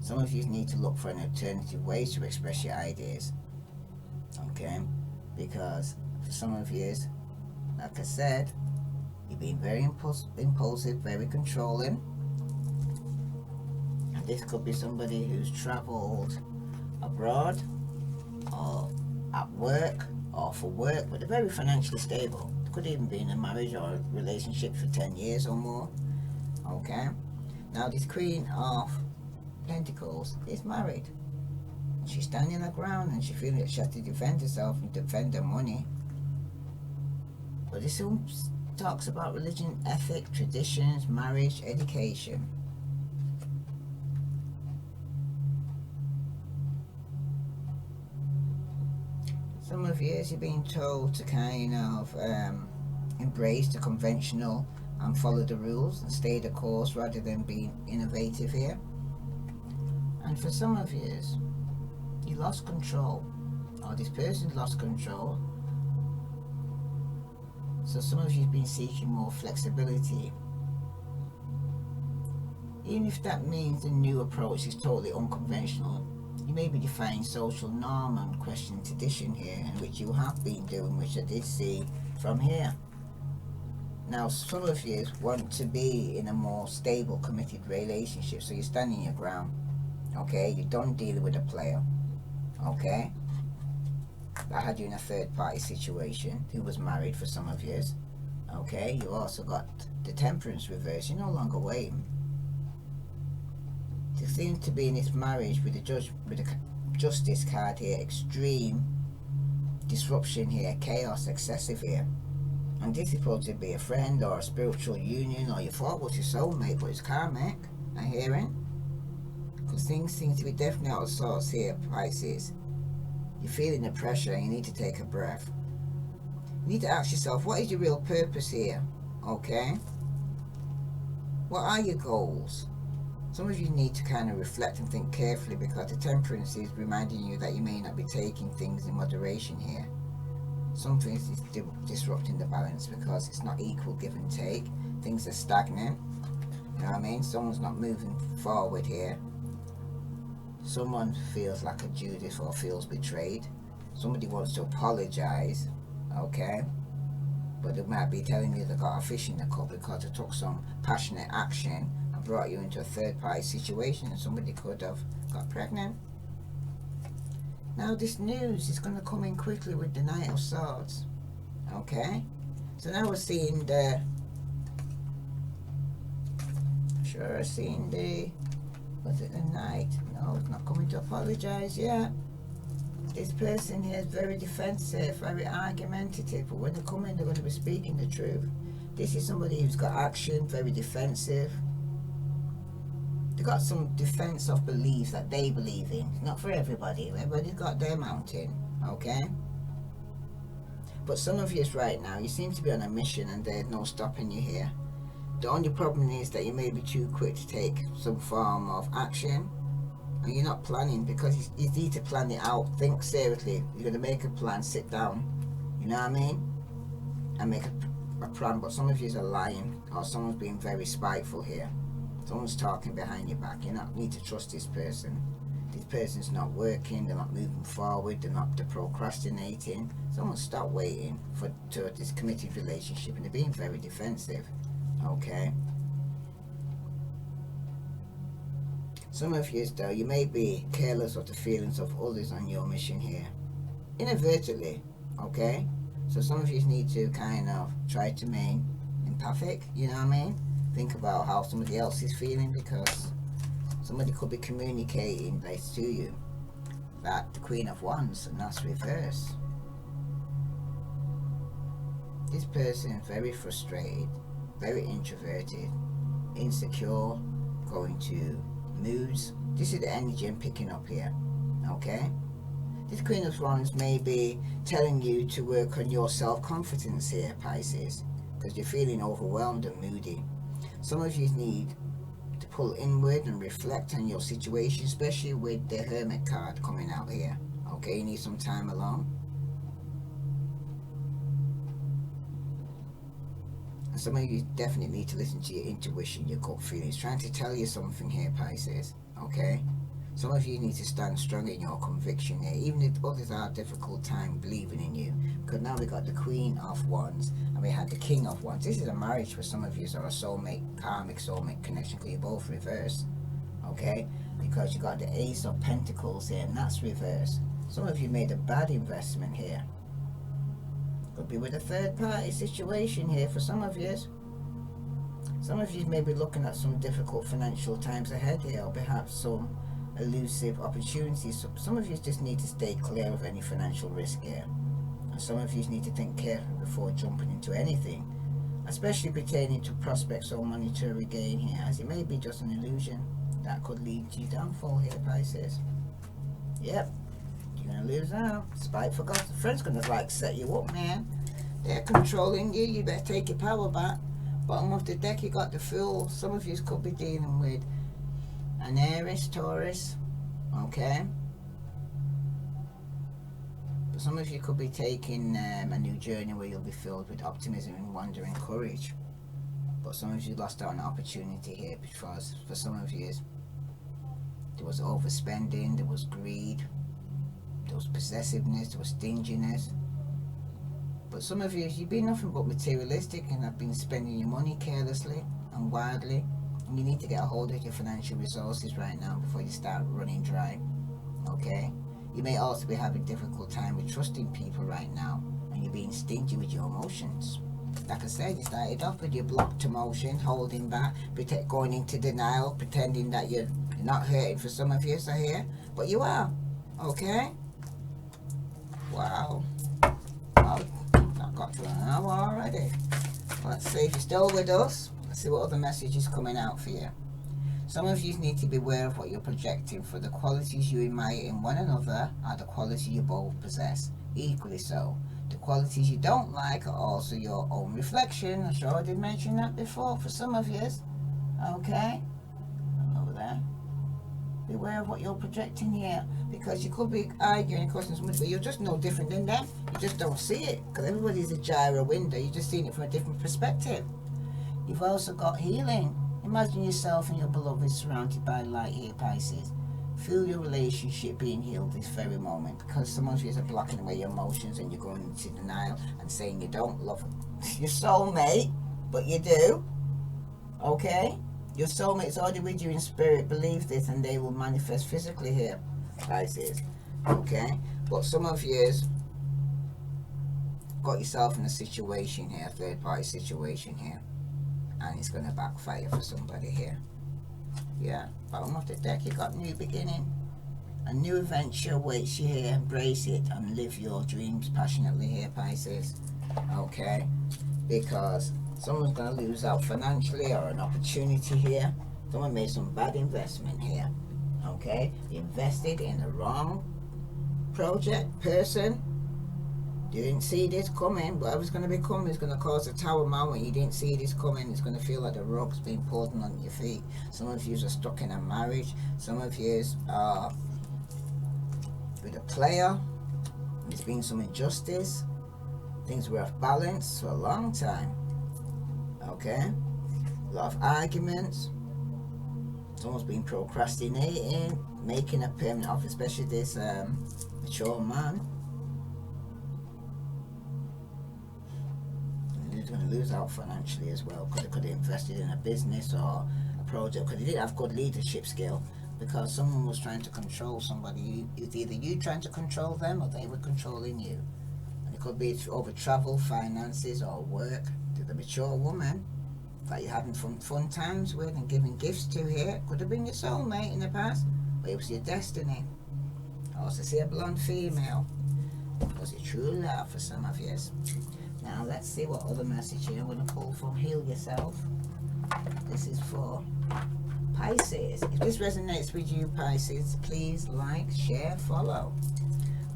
Some of you need to look for an alternative way to express your ideas. Okay? Because for some of you, like I said, you're being very impulsive, very controlling. And this could be somebody who's traveled abroad or at work or for work, but they're very financially stable. It could even be in a marriage or a relationship for 10 years or more. Okay, now this Queen of Pentacles is married. She's standing her ground and she feels that she has to defend herself and defend her money. But this all talks about religion, ethic, traditions, marriage, education. Some of you, you're being told to kind of embrace the conventional and follow the rules and stay the course rather than being innovative here. And for some of you, you lost control, or this person lost control. So some of you have been seeking more flexibility. Even if that means the new approach is totally unconventional, you may be defying social norm and questioning tradition here, and which you have been doing, which I did see from here. Now, some of you want to be in a more stable, committed relationship, so you're standing your ground. Okay, you're done dealing with a player. Okay, that had you in a third party situation who was married for some of years. Okay, you also got the Temperance reverse. You're no longer waiting. There seems to be in this marriage with the Justice card here, extreme disruption here, chaos, excessive here. And this is supposed to be a friend or a spiritual union, or you thought was your soulmate, but it's karmic. I hear it. Because things seem to be definitely out of sorts here, Pisces. You're feeling the pressure and you need to take a breath. You need to ask yourself, what is your real purpose here? Okay? What are your goals? Some of you need to kind of reflect and think carefully, because the Temperance is reminding you that you may not be taking things in moderation here. Something is disrupting the balance because it's not equal give and take. Things are stagnant. You know what I mean? Someone's not moving forward here. Someone feels like a Judas or feels betrayed. Somebody wants to apologize, okay? But they might be telling you they got a fish in the cup because they took some passionate action and brought you into a third party situation, and somebody could have got pregnant. Now this news is going to come in quickly with the Knight of Swords, okay? So now we're seeing the, was it the Knight? No, it's not coming to apologize yet. This person here is very defensive, very argumentative, but when they come in, they're going to be speaking the truth. This is somebody who's got action, very defensive. They got some defense of beliefs that they believe in. Not for everybody. Everybody's got their mountain, okay? But some of you right now, you seem to be on a mission and there's no stopping you here. The only problem is that you may be too quick to take some form of action, and you're not planning, because you need to plan it out. Think seriously. You're going to make a plan, sit down, you know what I mean, and make a plan. But some of you are lying, or someone's being very spiteful here. Someone's talking behind your back. You don't need to trust this person. This person's not working, they're not moving forward, they're procrastinating. Someone stop waiting for this committed relationship, and they're being very defensive, okay? Some of you, though, you may be careless of the feelings of others on your mission here, inadvertently, okay? So some of you need to kind of try to remain empathic, you know what I mean? Think about how somebody else is feeling, because somebody could be communicating this to you. That the Queen of Wands, and that's reverse. This person is very frustrated, very introverted, insecure, going to moods. This is the energy I'm picking up here, okay? This Queen of Wands may be telling you to work on your self-confidence here, Pisces, because you're feeling overwhelmed and moody. Some of you need to pull inward and reflect on your situation, especially with the Hermit card coming out here, okay? You need some time alone. And some of you definitely need to listen to your intuition, your gut feelings, trying to tell you something here, Pisces, okay? Some of you need to stand strong in your conviction here, even if others have a difficult time believing in you. Because now we got the Queen of Wands and we had the King of Wands. This is a marriage for some of you, or a soulmate, karmic soulmate connection, because you're both reversed, okay? Because you got the Ace of Pentacles here, and that's reversed. Some of you made a bad investment here. Could be with a third party situation here for some of you. Some of you may be looking at some difficult financial times ahead here, or perhaps some elusive opportunities. So some of you just need to stay clear of any financial risk here, and some of you need to think carefully before jumping into anything, especially pertaining to prospects or monetary gain here, as it may be just an illusion that could lead to your downfall here, Pisces. Yep, you're gonna lose out. Spiteful gossip friends gonna like set you up, man. They're controlling you. You better take your power back. Bottom of the deck, you got the Fool. Some of you could be dealing with an Aries, Taurus, okay? But some of you could be taking a new journey where you'll be filled with optimism and wonder and courage. But some of you lost out on an opportunity here, because for some of you there was overspending, there was greed, there was possessiveness, there was stinginess. But some of you, you've been nothing but materialistic and have been spending your money carelessly and wildly. You need to get a hold of your financial resources right now before you start running dry. Okay? You may also be having difficult time with trusting people right now, and you're being stingy with your emotions. Like I said, you started off with your blocked emotion, holding back, going into denial, pretending that you're not hurting for some of you, so here, but you are. Okay? Wow. Well, I've got to an hour already. Let's see if you're still with us. Let's see what other message is coming out for you. Some of you need to be aware of what you're projecting, for the qualities you admire in one another are the qualities you both possess. Equally so, the qualities you don't like are also your own reflection. I'm sure I did mention that before for some of you. Okay? Over there. Beware of what you're projecting here, because you could be arguing and causing somebody, but you're just no different than them. You just don't see it, because everybody's a gyro window. You're just seeing it from a different perspective. You've also got healing. Imagine yourself and your beloved surrounded by light here, Pisces. Feel your relationship being healed this very moment, because some of you are blocking away your emotions and you're going into denial and saying you don't love your soulmate, but you do. Okay? Your soulmate's already with you in spirit. Believe this and they will manifest physically here, Pisces. Okay? But some of you got yourself in a situation here, third party situation here, and it's going to backfire for somebody here. Yeah, bottom of the deck, you got new beginning. A new adventure awaits you here. Embrace it and live your dreams passionately here, Pisces. Okay? Because someone's going to lose out financially, or an opportunity here. Someone made some bad investment here. Okay? You invested in the wrong project, person. You didn't see this coming. Whatever's going to be coming is going to cause a tower moment. You didn't see this coming. It's going to feel like the rug's being pulled on your feet. Some of you are stuck in a marriage. Some of you are with a player. There's been some injustice. Things were off balance for a long time. Okay? A lot of arguments. Someone's been procrastinating, making a permanent offer, especially this mature man. He's going to lose out financially as well, because they could have invested in a business or a project, because he didn't have good leadership skill, because someone was trying to control somebody. It's either you trying to control them or they were controlling you. And it could be over travel, finances, or work. To the mature woman that you're having fun times with and giving gifts to here, could have been your soulmate in the past, but it was your destiny. I also see a blonde female. It was your true love for some of you. Now let's see what other message here I'm going to pull from Heal Yourself. This is for Pisces. If this resonates with you, Pisces, please like, share, follow.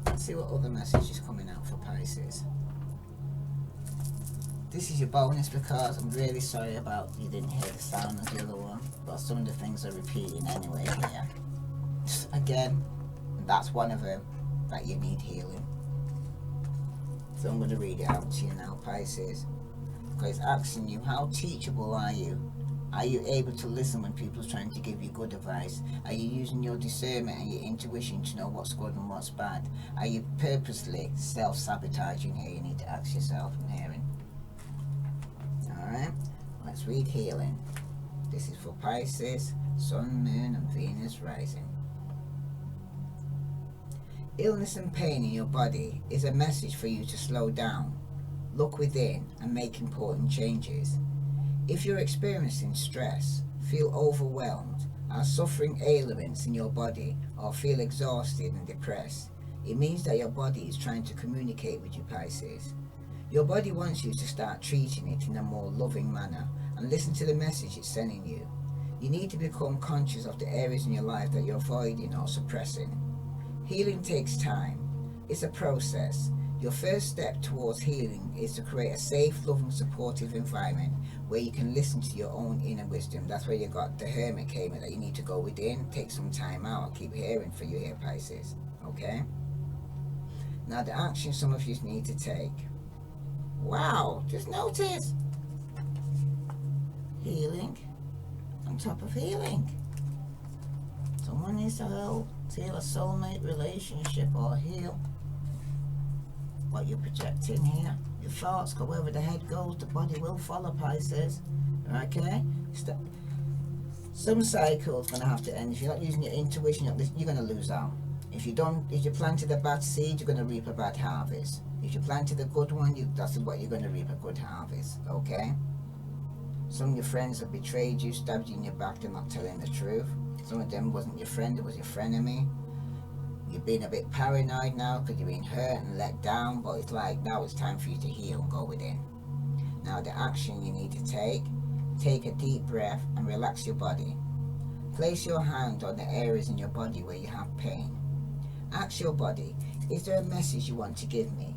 Let's see what other message is coming out for Pisces. This is your bonus, because I'm really sorry about you didn't hear the sound of the other one, but some of the things are repeating anyway here. Again, that's one of them that you need healing. So I'm going to read it out to you now, Pisces. Because it's asking you, how teachable are you? Are you able to listen when people are trying to give you good advice? Are you using your discernment and your intuition to know what's good and what's bad? Are you purposely self-sabotaging here? You need to ask yourself in hearing. Alright, let's read healing. This is for Pisces, Sun, Moon and Venus rising. Illness and pain in your body is a message for you to slow down, look within and make important changes. If you're experiencing stress, feel overwhelmed, are suffering ailments in your body, or feel exhausted and depressed, it means that your body is trying to communicate with you, Pisces. Your body wants you to start treating it in a more loving manner and listen to the message it's sending you. You need to become conscious of the areas in your life that you're avoiding or suppressing. Healing takes time. It's a process. Your first step towards healing is to create a safe, loving, supportive environment where you can listen to your own inner wisdom. That's where you got the hermit came in, that you need to go within, take some time out. I'll keep hearing for you here, Pisces. Okay? Now the action some of you need to take. Wow, just notice. Healing on top of healing. Someone needs to heal a soulmate relationship, or heal what you're projecting here. Your thoughts, go wherever the head goes, the body will follow, Pisces. Okay? Some cycles going to have to end. If you're not using your intuition, you're going to lose out. If you planted a bad seed, you're going to reap a bad harvest. If you planted a good one, that's what you're going to reap, a good harvest. Okay? Some of your friends have betrayed you, stabbed you in your back, they're not telling the truth. Some of them wasn't your friend, it was your frenemy. You've been a bit paranoid now because you've been hurt and let down, but it's like now it's time for you to heal and go within. Now the action you need to take a deep breath and relax your body. Place your hand on the areas in your body where you have pain. Ask your body, is there a message you want to give me?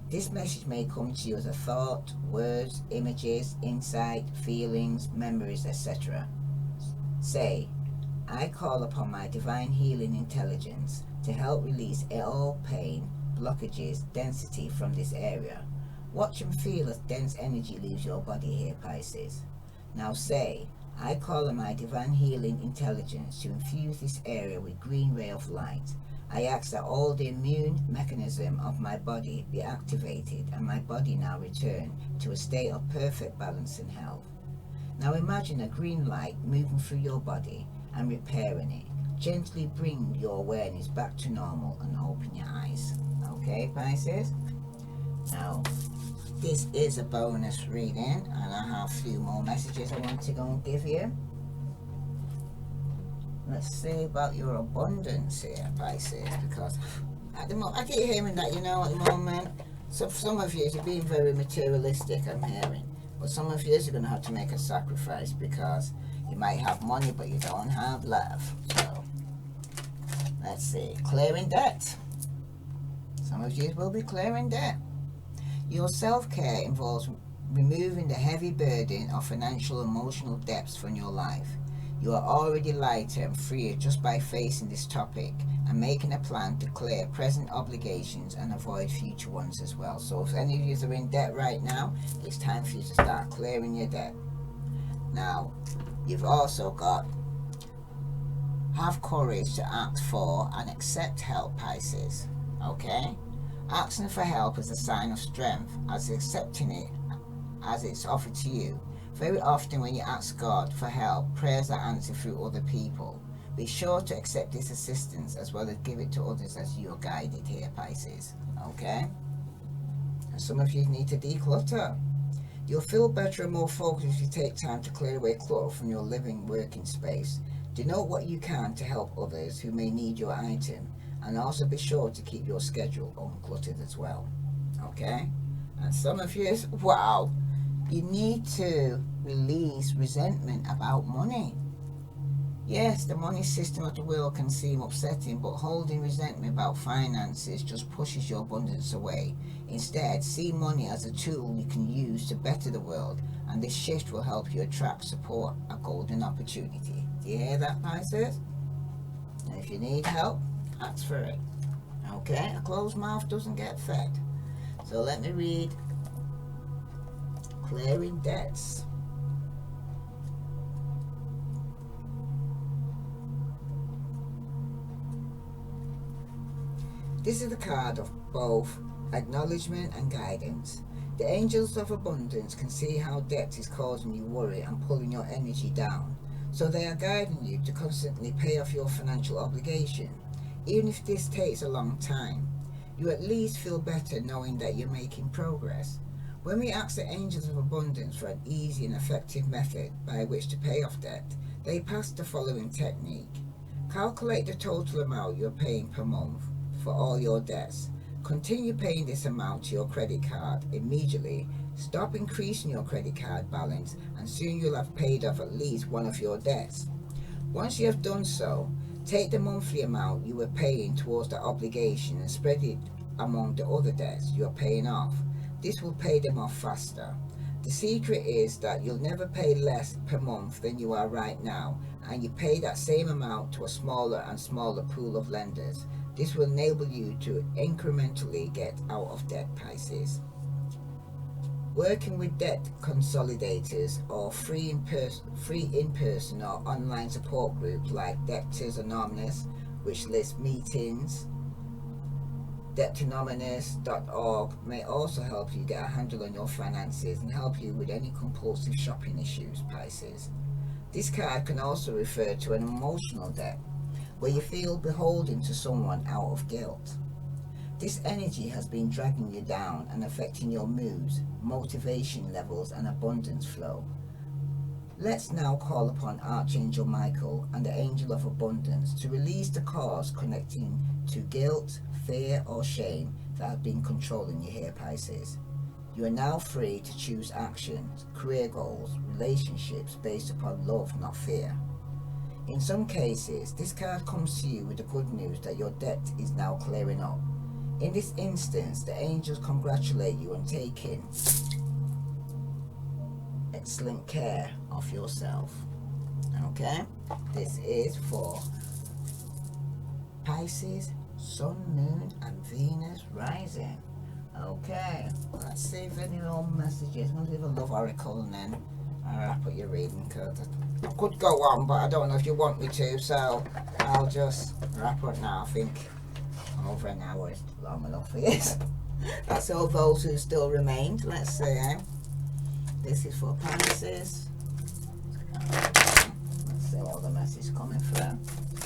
This message may come to you as a thought, words, images, insight, feelings, memories, etc. Say, I call upon my divine healing intelligence to help release all pain, blockages, density from this area. Watch and feel as dense energy leaves your body here, Pisces. Now say, I call on my divine healing intelligence to infuse this area with green ray of light. I ask that all the immune mechanism of my body be activated and my body now return to a state of perfect balance and health. Now imagine a green light moving through your body and repairing it. Gently bring your awareness back to normal and open your eyes. Okay, Pisces? Now, this is a bonus reading and I have a few more messages I want to go and give you. Let's see about your abundance here, Pisces, because at the moment I keep hearing that, at the moment, so for some of you you're being very materialistic, I'm hearing, but some of you are going to have to make a sacrifice because you might have money but you don't have love. So let's see, clearing debt. Some of you will be clearing debt. Your self-care involves removing the heavy burden of financial and emotional debts from your life. You are already lighter and freer just by facing this topic and making a plan to clear present obligations and avoid future ones as well. So if any of you are in debt right now, it's time for you to start clearing your debt. Now, you've also got have courage to ask for and accept help, Pisces. Okay? Asking for help is a sign of strength, as accepting it as it's offered to you. Very often when you ask God for help, prayers are answered through other people. Be sure to accept this assistance as well as give it to others as you are guided here, Pisces. Okay? And some of you need to declutter. You'll feel better and more focused if you take time to clear away clutter from your living, working space. Do note what you can to help others who may need your item, and also be sure to keep your schedule uncluttered as well. Okay? And some of you, wow, you need to release resentment about money. Yes, the money system of the world can seem upsetting, but holding resentment about finances just pushes your abundance away. Instead, see money as a tool you can use to better the world, and this shift will help you attract, support a golden opportunity. Do you hear that, Pisces? And if you need help, ask for it. Okay, a closed mouth doesn't get fed. So let me read Clearing Debts. This is the card of both acknowledgement and guidance. The angels of abundance can see how debt is causing you worry and pulling your energy down. So they are guiding you to constantly pay off your financial obligation. Even if this takes a long time, you at least feel better knowing that you're making progress. When we ask the angels of abundance for an easy and effective method by which to pay off debt, they pass the following technique. Calculate the total amount you're paying per month for all your debts. Continue paying this amount to your credit card immediately. Stop increasing your credit card balance, and soon you'll have paid off at least one of your debts. Once you have done so, take the monthly amount you were paying towards the obligation and spread it among the other debts you are paying off. This will pay them off faster. The secret is that you'll never pay less per month than you are right now, and you pay that same amount to a smaller and smaller pool of lenders. This will enable you to incrementally get out of debt, Pisces. Working with debt consolidators or free in-person or online support groups like Debtors Anonymous, which lists meetings, debtanonymous.org may also help you get a handle on your finances and help you with any compulsive shopping issues, Pisces. This card can also refer to an emotional debt, where you feel beholden to someone out of guilt. This energy has been dragging you down and affecting your moods, motivation levels, and abundance flow. Let's now call upon Archangel Michael and the Angel of Abundance to release the cause connecting to guilt, fear, or shame that have been controlling you here, Pisces. You are now free to choose actions, career goals, relationships based upon love, not fear. In some cases, this card comes to you with the good news that your debt is now clearing up. In this instance, the angels congratulate you on taking excellent care of yourself. Okay, this is for Pisces, Sun, Moon, and Venus rising. Okay, let's see if any more messages. I'm going to leave a love oracle and then I'll wrap up your reading, because I could go on, but I don't know if you want me to, so I'll just wrap up now. I think I'm over an hour is long enough for you. That's all those who still remained. Let's see. This is for Pisces. Let's see all the messages coming through.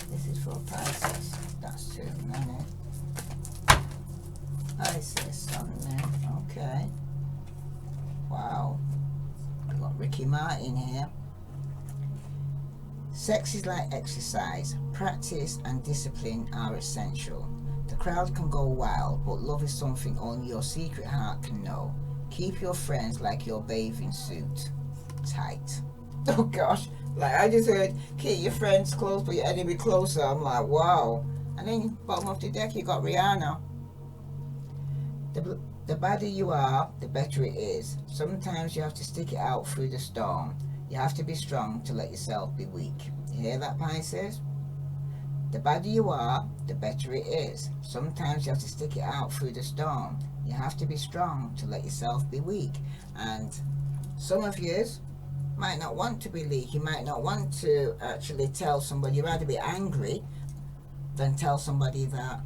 This is for Pisces. That's too many. Pisces, Sun, Moon. Okay. Wow. We've got Ricky Martin here. Sex is like exercise. Practice and discipline are essential. The crowd can go wild, but love is something only your secret heart can know. Keep your friends like your bathing suit tight. Oh gosh, like I just heard, keep your friends close but your enemy closer. I'm like, wow. And then bottom of the deck you got Rihanna. The badder you are, the better it is. Sometimes you have to stick it out through the storm. You have to be strong to let yourself be weak. You hear that, Pisces? The badder you are, the better it is. Sometimes you have to stick it out through the storm. You have to be strong to let yourself be weak. And some of you might not want to be weak. You might not want to actually tell somebody. You'd rather be angry than tell somebody that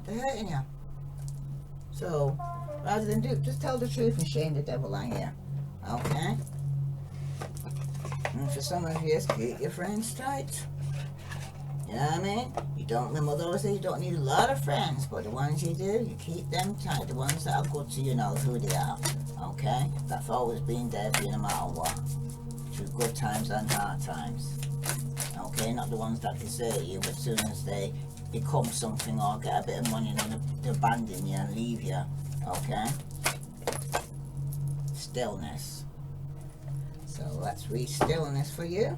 they're hurting you. So rather than just tell the truth and shame the devil out here. Okay? And for some of you, keep your friends tight. You know what I mean? You don't, my mother always says you don't need a lot of friends, but the ones you do, you keep them tight. The ones that are good to you know who they are. Okay? That's always been there for you no matter what. Through good times and hard times. Okay? Not the ones that desert you, but as soon as they become something or get a bit of money, then they abandon you and leave you. Okay? Stillness. So let's read stillness for you.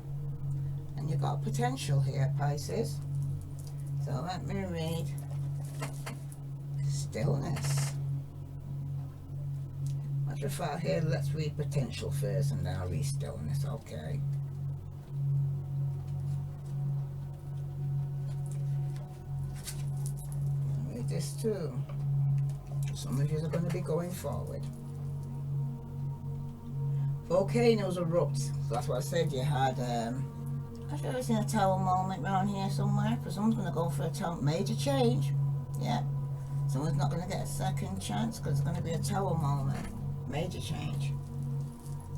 And you've got potential here, Pisces. So let me read stillness. Matter of fact, here, let's read potential first and then I'll read stillness. Okay. I'll read this too. Some of you are going to be going forward. Volcanoes erupt. So that's what I said. You had I sure it's in a tower moment around here somewhere, because someone's going to go for a tower major change. Yeah. Someone's not going to get a second chance because it's going to be a tower moment. Major change.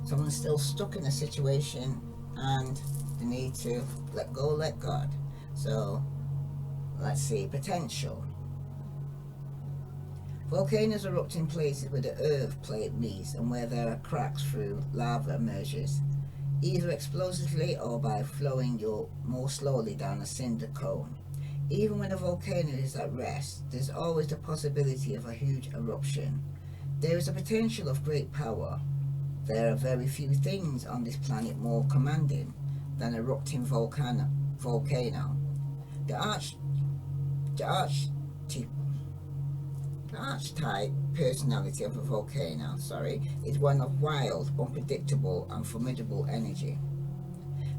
Someone's still stuck in a situation and they need to let go, let God. So, let's see. Potential. Volcanoes erupt in places where the earth plate meets and where there are cracks through lava emerges, either explosively or by flowing more slowly down a cinder cone. Even when a volcano is at rest, there's always the possibility of a huge eruption. There is a potential of great power. There are very few things on this planet more commanding than an erupting volcano. The archetype personality of a volcano, is one of wild, unpredictable, and formidable energy.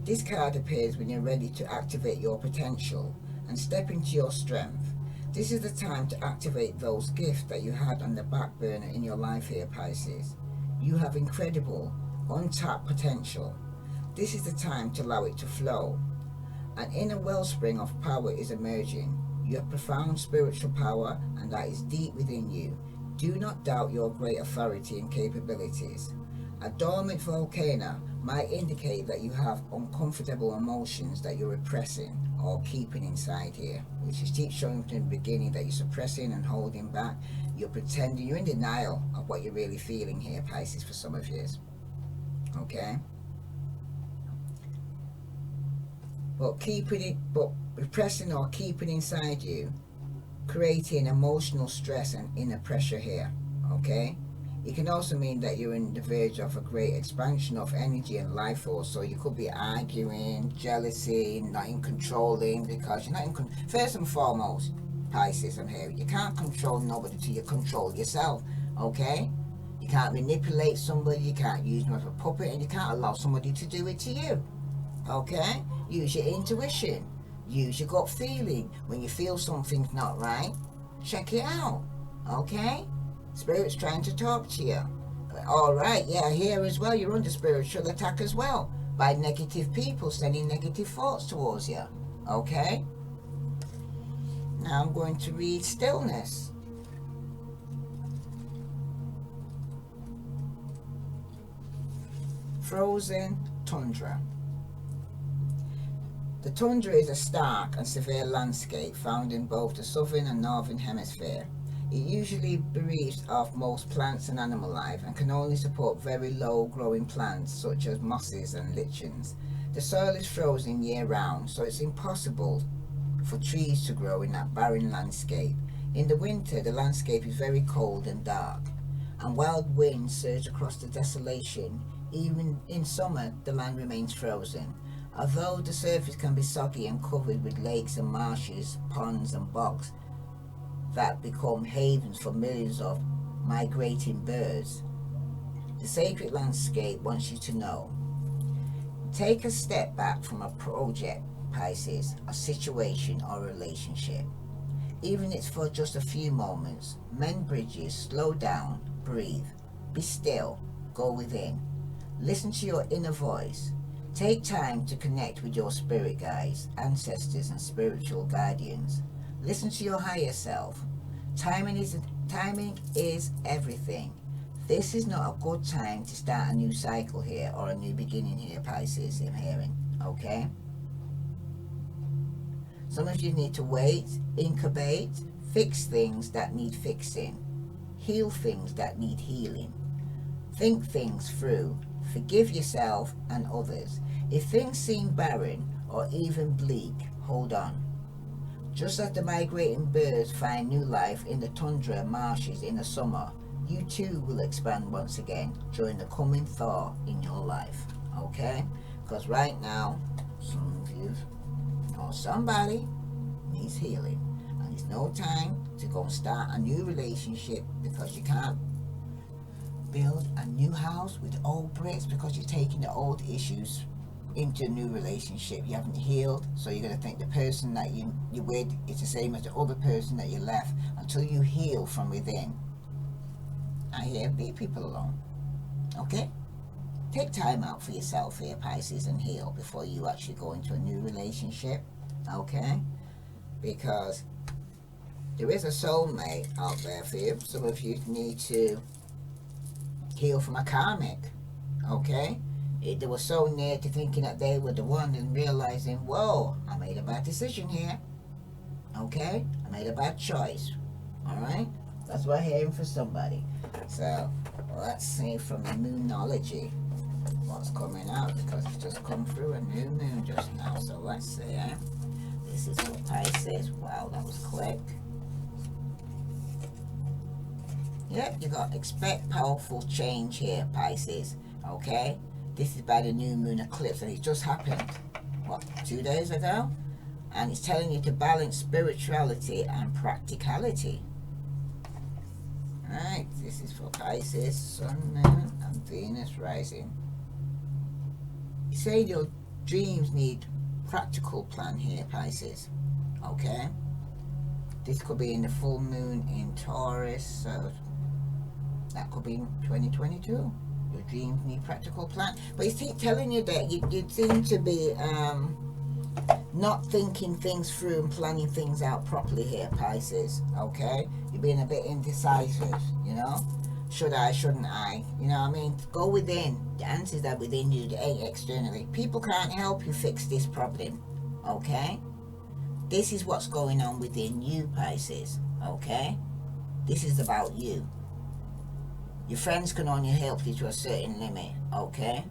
This card appears when you're ready to activate your potential and step into your strength. This is the time to activate those gifts that you had on the back burner in your life here, Pisces. You have incredible, untapped potential. This is the time to allow it to flow. An inner wellspring of power is emerging. You have profound spiritual power, and that is deep within you. Do not doubt your great authority and capabilities. A dormant volcano might indicate that you have uncomfortable emotions that you're repressing or keeping inside here, which is keep showing from the beginning that you're suppressing and holding back. You're pretending, you're in denial of what you're really feeling here, Pisces, for some of you. Okay? But repressing or keeping inside you, creating emotional stress and inner pressure here. Okay? It can also mean that you're in the verge of a great expansion of energy and life force. So you could be arguing, jealousy, not in controlling, because you're not in first and foremost, Pisces, I'm here. You can't control nobody till you control yourself. Okay? You can't manipulate somebody, you can't use them as a puppet, and you can't allow somebody to do it to you. Okay? Use your intuition. Use your gut feeling. When you feel something's not right, check it out. Okay? Spirit's trying to talk to you. Alright, yeah, here as well, you're under spiritual attack as well. By negative people sending negative thoughts towards you. Okay? Now I'm going to read stillness. Frozen tundra. The tundra is a stark and severe landscape found in both the southern and northern hemisphere. It usually bereaves of most plants and animal life and can only support very low growing plants such as mosses and lichens. The soil is frozen year round, so it's impossible for trees to grow in that barren landscape. In the winter, the landscape is very cold and dark, and wild winds surge across the desolation. Even in summer, the land remains frozen. Although the surface can be soggy and covered with lakes and marshes, ponds and bogs that become havens for millions of migrating birds, the sacred landscape wants you to know. Take a step back from a project, Pisces, a situation or relationship. Even if it's for just a few moments, mend bridges, slow down, breathe, be still, go within. Listen to your inner voice. Take time to connect with your spirit guides, ancestors and spiritual guardians. Listen to your higher self. Timing is everything. This is not a good time to start a new cycle here or a new beginning here, Pisces, I'm hearing. Okay? Some of you need to wait, incubate, fix things that need fixing, heal things that need healing. Think things through. Forgive yourself and others. If things seem barren or even bleak, hold on. Just as the migrating birds find new life in the tundra marshes in the summer, you too will expand once again during the coming thaw in your life. Okay? Because right now, some of you or somebody needs healing. And it's no time to go and start a new relationship, because you can't build a new house with old bricks, because you're taking the old issues into a new relationship. You haven't healed, so you're going to think the person that you're with is the same as the other person that you left until you heal from within. I hear leave people alone. Okay? Take time out for yourself here, Pisces, and heal before you actually go into a new relationship. Okay? Because there is a soulmate out there for you. Some of you need to heal from a karmic. Okay? They were so near to thinking that they were the one and realizing, whoa, I made a bad decision here. Okay? I made a bad choice. Alright? That's what I'm hearing for somebody. So, let's see from the moonology what's coming out, because it's just come through a new moon just now. So let's see. This is for Pisces. Wow, that was quick. Yep, you got expect powerful change here, Pisces. Okay? This is by the new moon eclipse, and it just happened, what, 2 days ago? And it's telling you to balance spirituality and practicality. Right, this is for Pisces, Sun, Moon, and Venus rising. You say your dreams need practical plan here, Pisces. Okay? This could be in the full moon in Taurus, so that could be in 2022. Your dreams need practical plan. But it's telling you that you seem to be not thinking things through and planning things out properly here, Pisces. Okay? You're being a bit indecisive, you know? should I, shouldn't I? You know what I mean? Go within. The answers are within you, they ain't externally. People can't help you fix this problem, okay? This is what's going on within you, Pisces, okay? This is about you. Your friends can only help you to a certain limit, okay?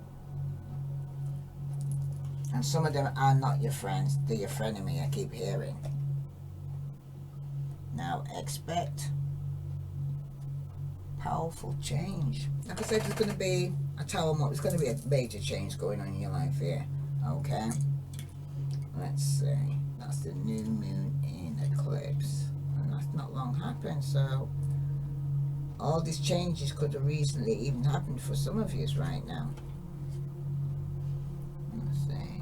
And some of them are not your friends, they're your frenemy, I keep hearing. Now expect powerful change. Like I said, there's going to be a tower moment. There's going to be a major change going on in your life here, okay? Let's see. That's the new moon in eclipse. And that's not long happened, so all these changes could have recently even happened for some of you right now. Let's see.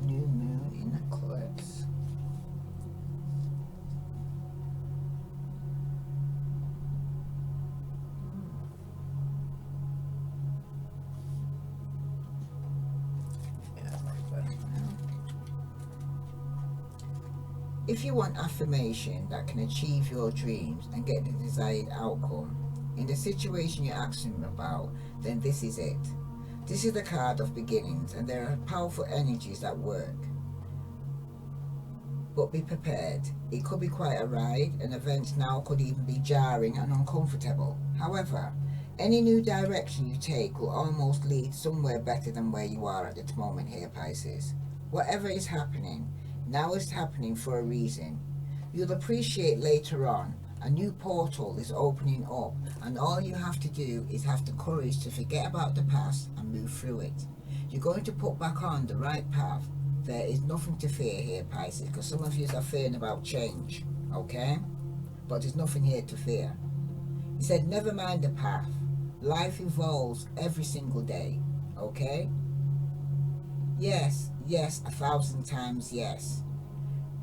New moon in eclipse. If you want affirmation that can achieve your dreams and get the desired outcome in the situation you're asking about, then this is it. This is the card of beginnings, and there are powerful energies at work. But be prepared. It could be quite a ride, and events now could even be jarring and uncomfortable. However, any new direction you take will almost lead somewhere better than where you are at the moment here, Pisces. Whatever is happening, now is happening for a reason. You'll appreciate later on, a new portal is opening up, and all you have to do is have the courage to forget about the past and move through it. You're going to put back on the right path. There is nothing to fear here, Pisces, because some of you are fearing about change, okay? But there's nothing here to fear. He said, never mind the path. Life evolves every single day, okay? Yes, yes, 1,000 times yes.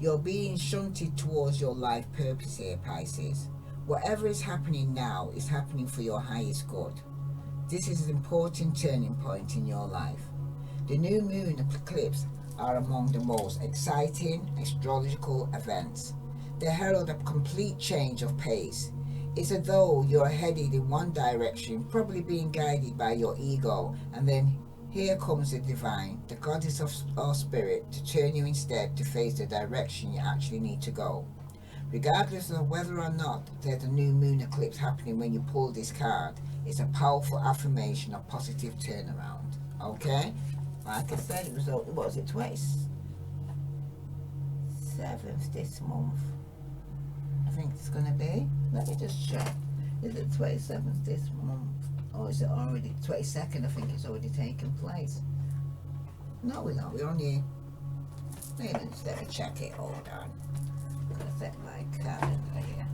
You're being shunted towards your life purpose here, Pisces. Whatever is happening now is happening for your highest good. This is an important turning point in your life. The new moon and eclipse are among the most exciting astrological events. They herald a complete change of pace. It's as though you're headed in one direction, probably being guided by your ego, and then here comes the divine, the goddess of our spirit, to turn you instead to face the direction you actually need to go. Regardless of whether or not there's a new moon eclipse happening when you pull this card, it's a powerful affirmation of positive turnaround. Okay? Like I said, it was, what was it, 27th this month? I think it's going to be. Let me just check. Is it 27th this month? Or is it already 22nd? I think it's already taken place. No, we're not. We're only. Wait a minute, let me check it. Hold on. I'm going to set my calendar here.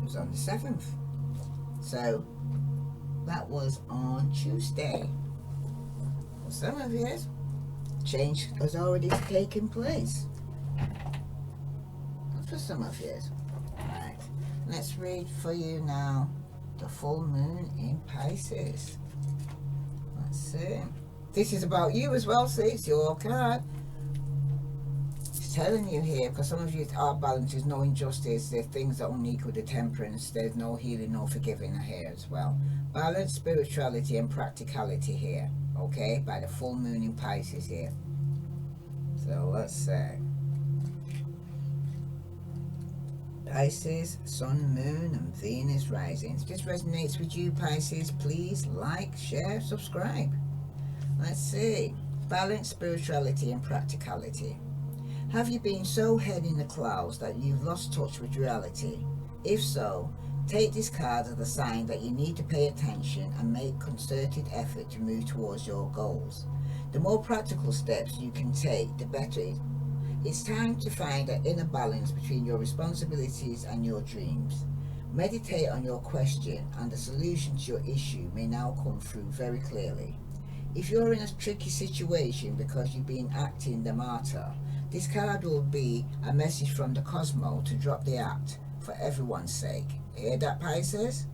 It was on the 7th. So that was on Tuesday. For some of you, change has already taken place. For some of you. Right. Let's read for you now the full moon in Pisces. Let's see. This is about you as well, see? It's your card. It's telling you here, because some of you are balanced, there's no injustice, there's things that are unequal, the temperance, there's no healing, no forgiving here as well. Balance, spirituality and practicality here, okay? By the full moon in Pisces here. So let's say Pisces, Sun, Moon and Venus rising. If this resonates with you, Pisces, please like, share, subscribe. Let's see. Balance, spirituality and practicality. Have you been so head in the clouds that you've lost touch with reality? If so, take this card as a sign that you need to pay attention and make concerted effort to move towards your goals. The more practical steps you can take, the better. It's time to find an inner balance between your responsibilities and your dreams. Meditate on your question, and the solution to your issue may now come through very clearly. If you're in a tricky situation because you've been acting the martyr, this card will be a message from the cosmos to drop the act for everyone's sake. Hear that, Pisces?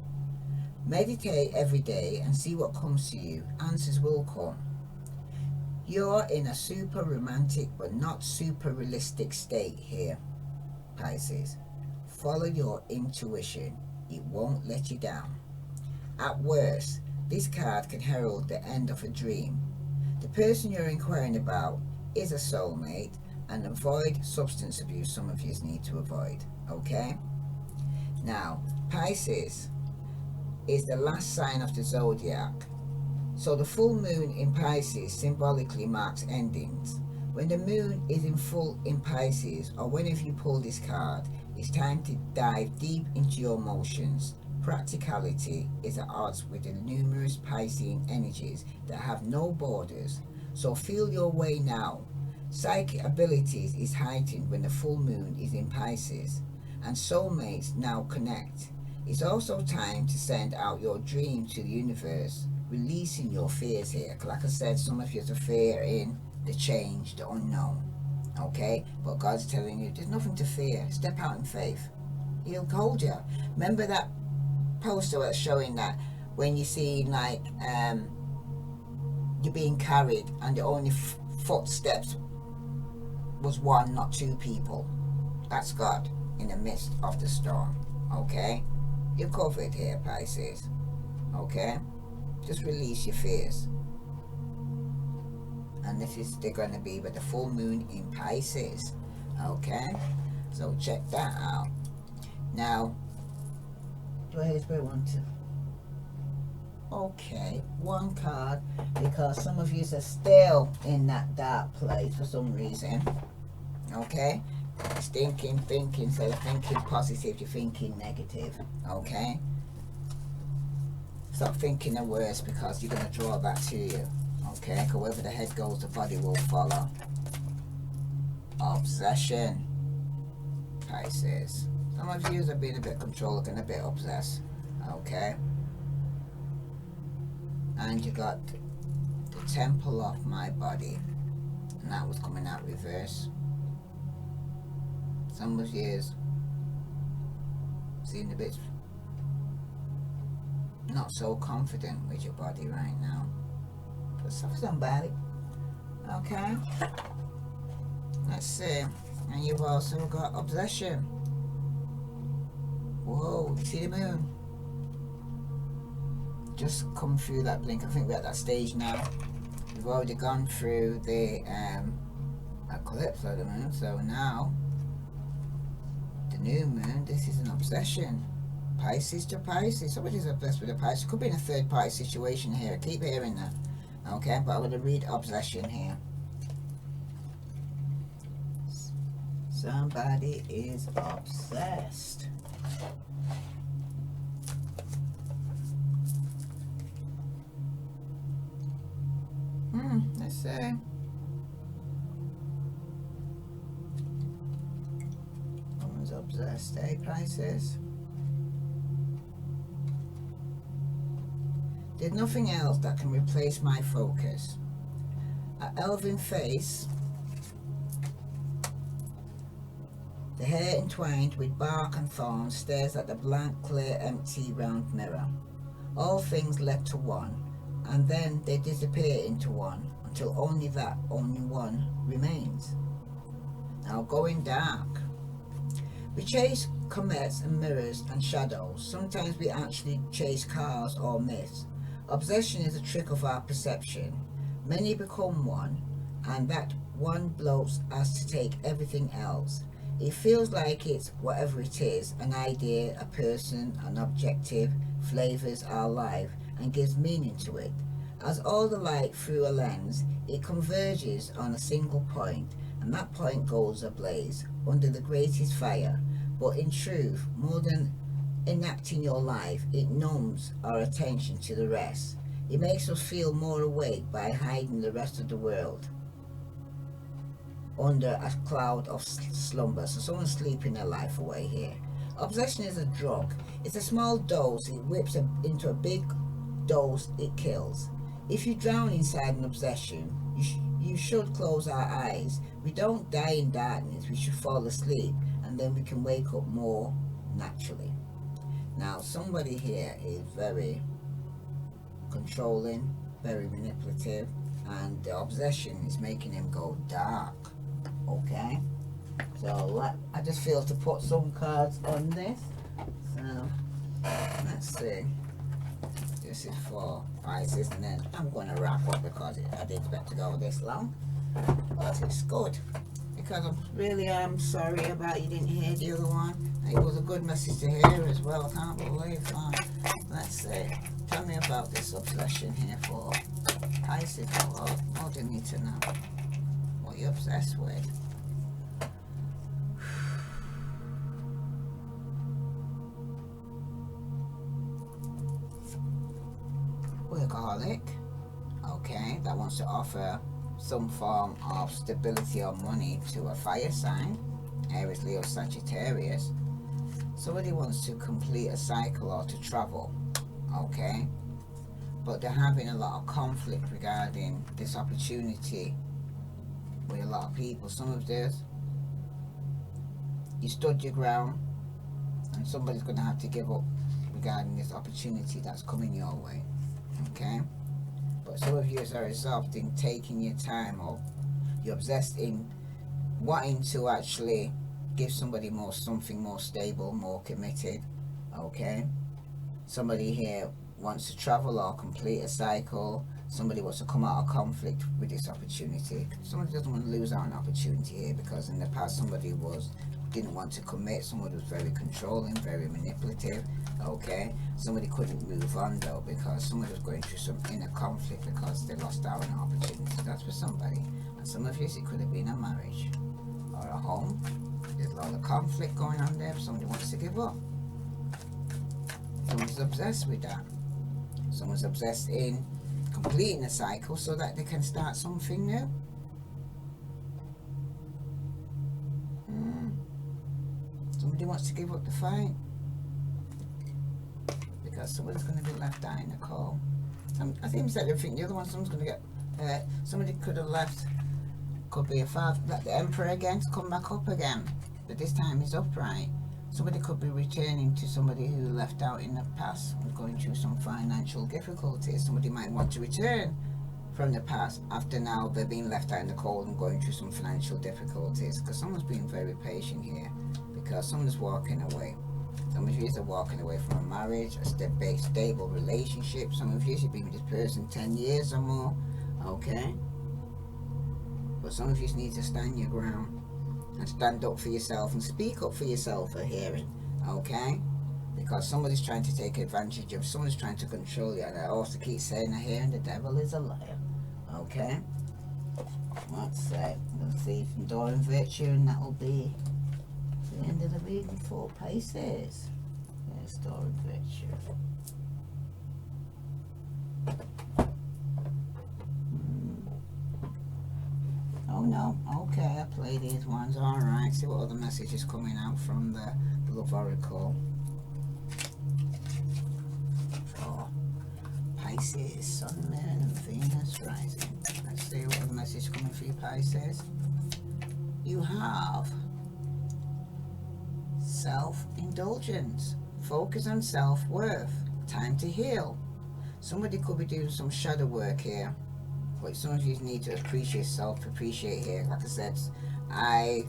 Meditate every day and see what comes to you. Answers will come. You're in a super romantic but not super realistic state here, Pisces. Follow your intuition. It won't let you down. At worst, this card can herald the end of a dream. The person you're inquiring about is a soulmate, and avoid substance abuse. Some of you need to avoid, okay? Now, Pisces is the last sign of the zodiac. So the full moon in Pisces symbolically marks endings. When the moon is in full in Pisces, or whenever you pull this card, it's time to dive deep into your emotions. Practicality is at odds with the numerous Piscean energies that have no borders. So feel your way now. Psychic abilities is heightened when the full moon is in Pisces, and soulmates now connect. It's also time to send out your dream to the universe, releasing your fears here. Like I said, some of you have a fear in the change, the unknown. Okay? But God's telling you there's nothing to fear. Step out in faith. He'll hold you. Remember that poster that's showing that when you see like you're being carried and the only footsteps was one, not two people. That's God in the midst of the storm. Okay? You're covered here, Pisces. Okay? Just release your fears. And this is they're going to be with the full moon in Pisces. Okay? So check that out. Now, do I hear Spirit want to? Okay, one card, because some of you are still in that dark place for some reason. Okay? It's thinking, instead of thinking positive, you're thinking negative. Okay? Stop thinking the worst, because you're going to draw that to you. Okay? Because wherever the head goes, the body will follow. Obsession. Pisces. Some of you have been a bit controlling and a bit obsessed. Okay? And you got the temple of my body, and that was coming out reverse. Some of you seem a bit not so confident with your body right now. For somebody. Okay? Let's see. And you've also got obsession. Whoa, you see the moon? Just come through that blink. I think we're at that stage now. We've already gone through the eclipse of the moon, so now the new moon, this is an obsession. Pisces to Pisces. Somebody's obsessed with a Pisces. Could be in a third party situation here. Keep hearing that. Okay, but I'm going to read obsession here. Somebody is obsessed. Let's see. Someone's obsessed, eh, Pisces? There's nothing else that can replace my focus. An elven face, the hair entwined with bark and thorns, stares at the blank, clear, empty, round mirror. All things led to one, and then they disappear into one, until only one remains. Now going dark. We chase comets and mirrors and shadows. Sometimes we actually chase cars or myths. Obsession is a trick of our perception. Many become one, and that one bloats as to take everything else. It feels like it's whatever it is, an idea, a person, an objective, flavors our life and gives meaning to it. As all the light through a lens, it converges on a single point, and that point goes ablaze under the greatest fire. But in truth, more than enacting your life, it numbs our attention to the rest. It makes us feel more awake by hiding the rest of the world under a cloud of slumber. So someone's sleeping their life away here. Obsession is a drug. It's a small dose. It whips into a big dose. It kills. If you drown inside an obsession, you should close our eyes. We don't die in darkness. We should fall asleep, and then we can wake up more naturally. Now, somebody here is very controlling, very manipulative, and the obsession is making him go dark. Okay? So I just feel to put some cards on this. So let's see. This is for Pisces, and then I'm going to wrap up because I didn't expect to go this long. But it's good because I'm sorry about you didn't hear the other one. It was a good message to hear as well. I can't believe that. Let's see. Tell me about this obsession here for Pisces. What do you need to know? What you're obsessed with? Workaholic. Okay, that wants to offer some form of stability or money to a fire sign, Aries, Leo, Sagittarius. Somebody wants to complete a cycle or to travel, okay, but they're having a lot of conflict regarding this opportunity with a lot of people. Some of this, you stood your ground, and somebody's going to have to give up regarding this opportunity that's coming your way, okay. But some of you are resolved in taking your time, or you're obsessed in wanting to actually give somebody something more stable, more committed, okay. Somebody here wants to travel or complete a cycle. Somebody wants to come out of conflict with this opportunity. Somebody doesn't want to lose out on an opportunity here, because in the past somebody didn't want to commit. Somebody was very controlling, very manipulative, okay. Somebody couldn't move on though, because somebody was going through some inner conflict because they lost out on an opportunity. That's for somebody. And some of you, it could have been a marriage or a home. There's a lot of conflict going on there. Somebody wants to give up. Someone's obsessed with that. Someone's obsessed in completing a cycle so that they can start something new. Somebody wants to give up the fight because somebody's going to be left out in the cold. I think we said everything. The other one, someone's going to get hurt. Somebody could have left. Could be a father, like the Emperor again, to come back up again, but this time he's upright. Somebody could be returning to somebody who left out in the past and going through some financial difficulties. Somebody might want to return from the past after now they're being left out in the cold and going through some financial difficulties, because someone's being very patient here, because someone's walking away. Some of you are walking away from a marriage, a stable relationship. Some of you have been with this person 10 years or more, okay? But some of you need to stand your ground and stand up for yourself and speak up for yourself for hearing, okay? Because somebody's trying to take advantage of, someone's trying to control you, and I also keep saying I hear, and the devil is a liar, okay? Let's see from Door and Virtue, and that will be the end of the reading for Pisces. There's Door and Virtue. Oh no, okay, I play these ones, alright. See what other message is coming out from the Love Oracle. For Pisces, Sun, Moon and Venus rising. Let's see what other message is coming for you, Pisces. You have self-indulgence. Focus on self-worth. Time to heal. Somebody could be doing some shadow work here. But some of you need to appreciate self-appreciate here. Like I said, I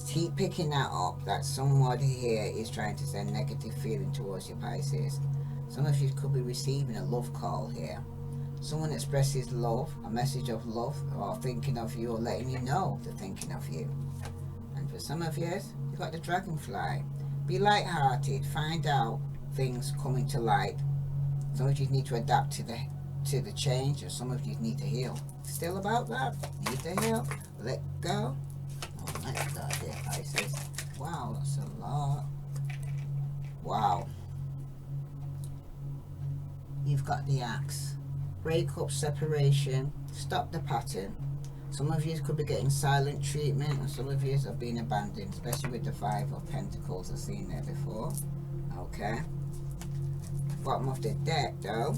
keep picking that up, that somebody here is trying to send negative feeling towards your Pisces. Some of you could be receiving a love call here. Someone expresses love, a message of love, or thinking of you, or letting you know they're thinking of you. And for some of you, you've got the dragonfly. Be light-hearted, find out things coming to light. Some of you need to adapt to the change, and some of you need to heal. Still about that? Need to heal? Let go? Oh, let's go there, Pisces. Wow, that's a lot. Wow. You've got the axe. Break up, separation, stop the pattern. Some of you could be getting silent treatment, and some of you have been abandoned, especially with the Five of Pentacles I've seen there before. Okay. Bottom of the deck though,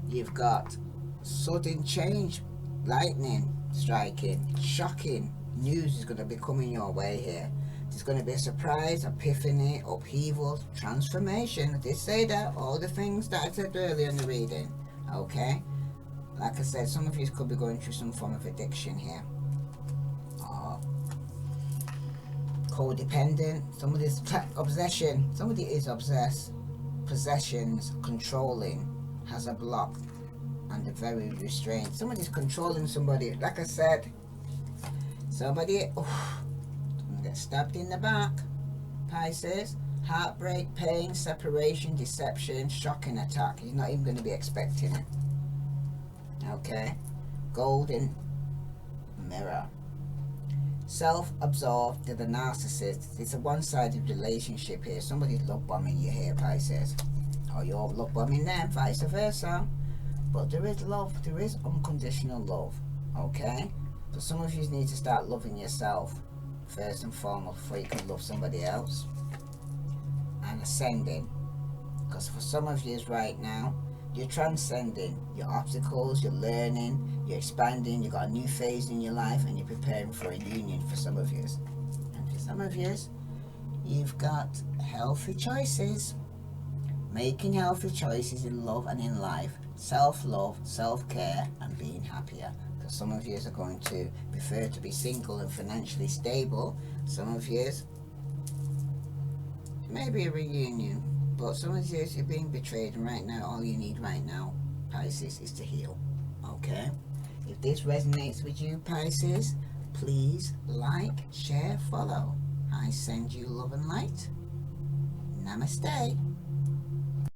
you've got sudden change, lightning striking, shocking news is going to be coming your way here. There's going to be a surprise, epiphany, upheaval, transformation. I did say that, all the things that I said earlier in the reading, okay? Like I said, some of you could be going through some form of addiction here. codependent, somebody's obsession, somebody is obsessed, possessions, controlling, has a block, and they're very restrained. Somebody's controlling somebody, like I said, somebody get stabbed in the back. Pisces, heartbreak, pain, separation, deception, shocking attack. You're not even going to be expecting it. Okay, golden mirror. Self-absorbed, they're the narcissist. It's a one-sided relationship here. Somebody's love bombing you here, Pisces, or you're love bombing them, vice versa. But there is love, there is unconditional love. Okay, so some of you need to start loving yourself first and foremost before you can love somebody else. And ascending, because for some of you right now, you're transcending your obstacles, you're learning, you're expanding, you've got a new phase in your life, and you're preparing for a union for some of you. And for some of you, you've got healthy choices, making healthy choices in love and in life, self-love, self-care, and being happier. Because some of you are going to prefer to be single and financially stable. Some of you, maybe a reunion. But some of you, you're being betrayed, and right now, all you need right now, Pisces, is to heal. Okay? If this resonates with you, Pisces, please like, share, follow. I send you love and light. Namaste.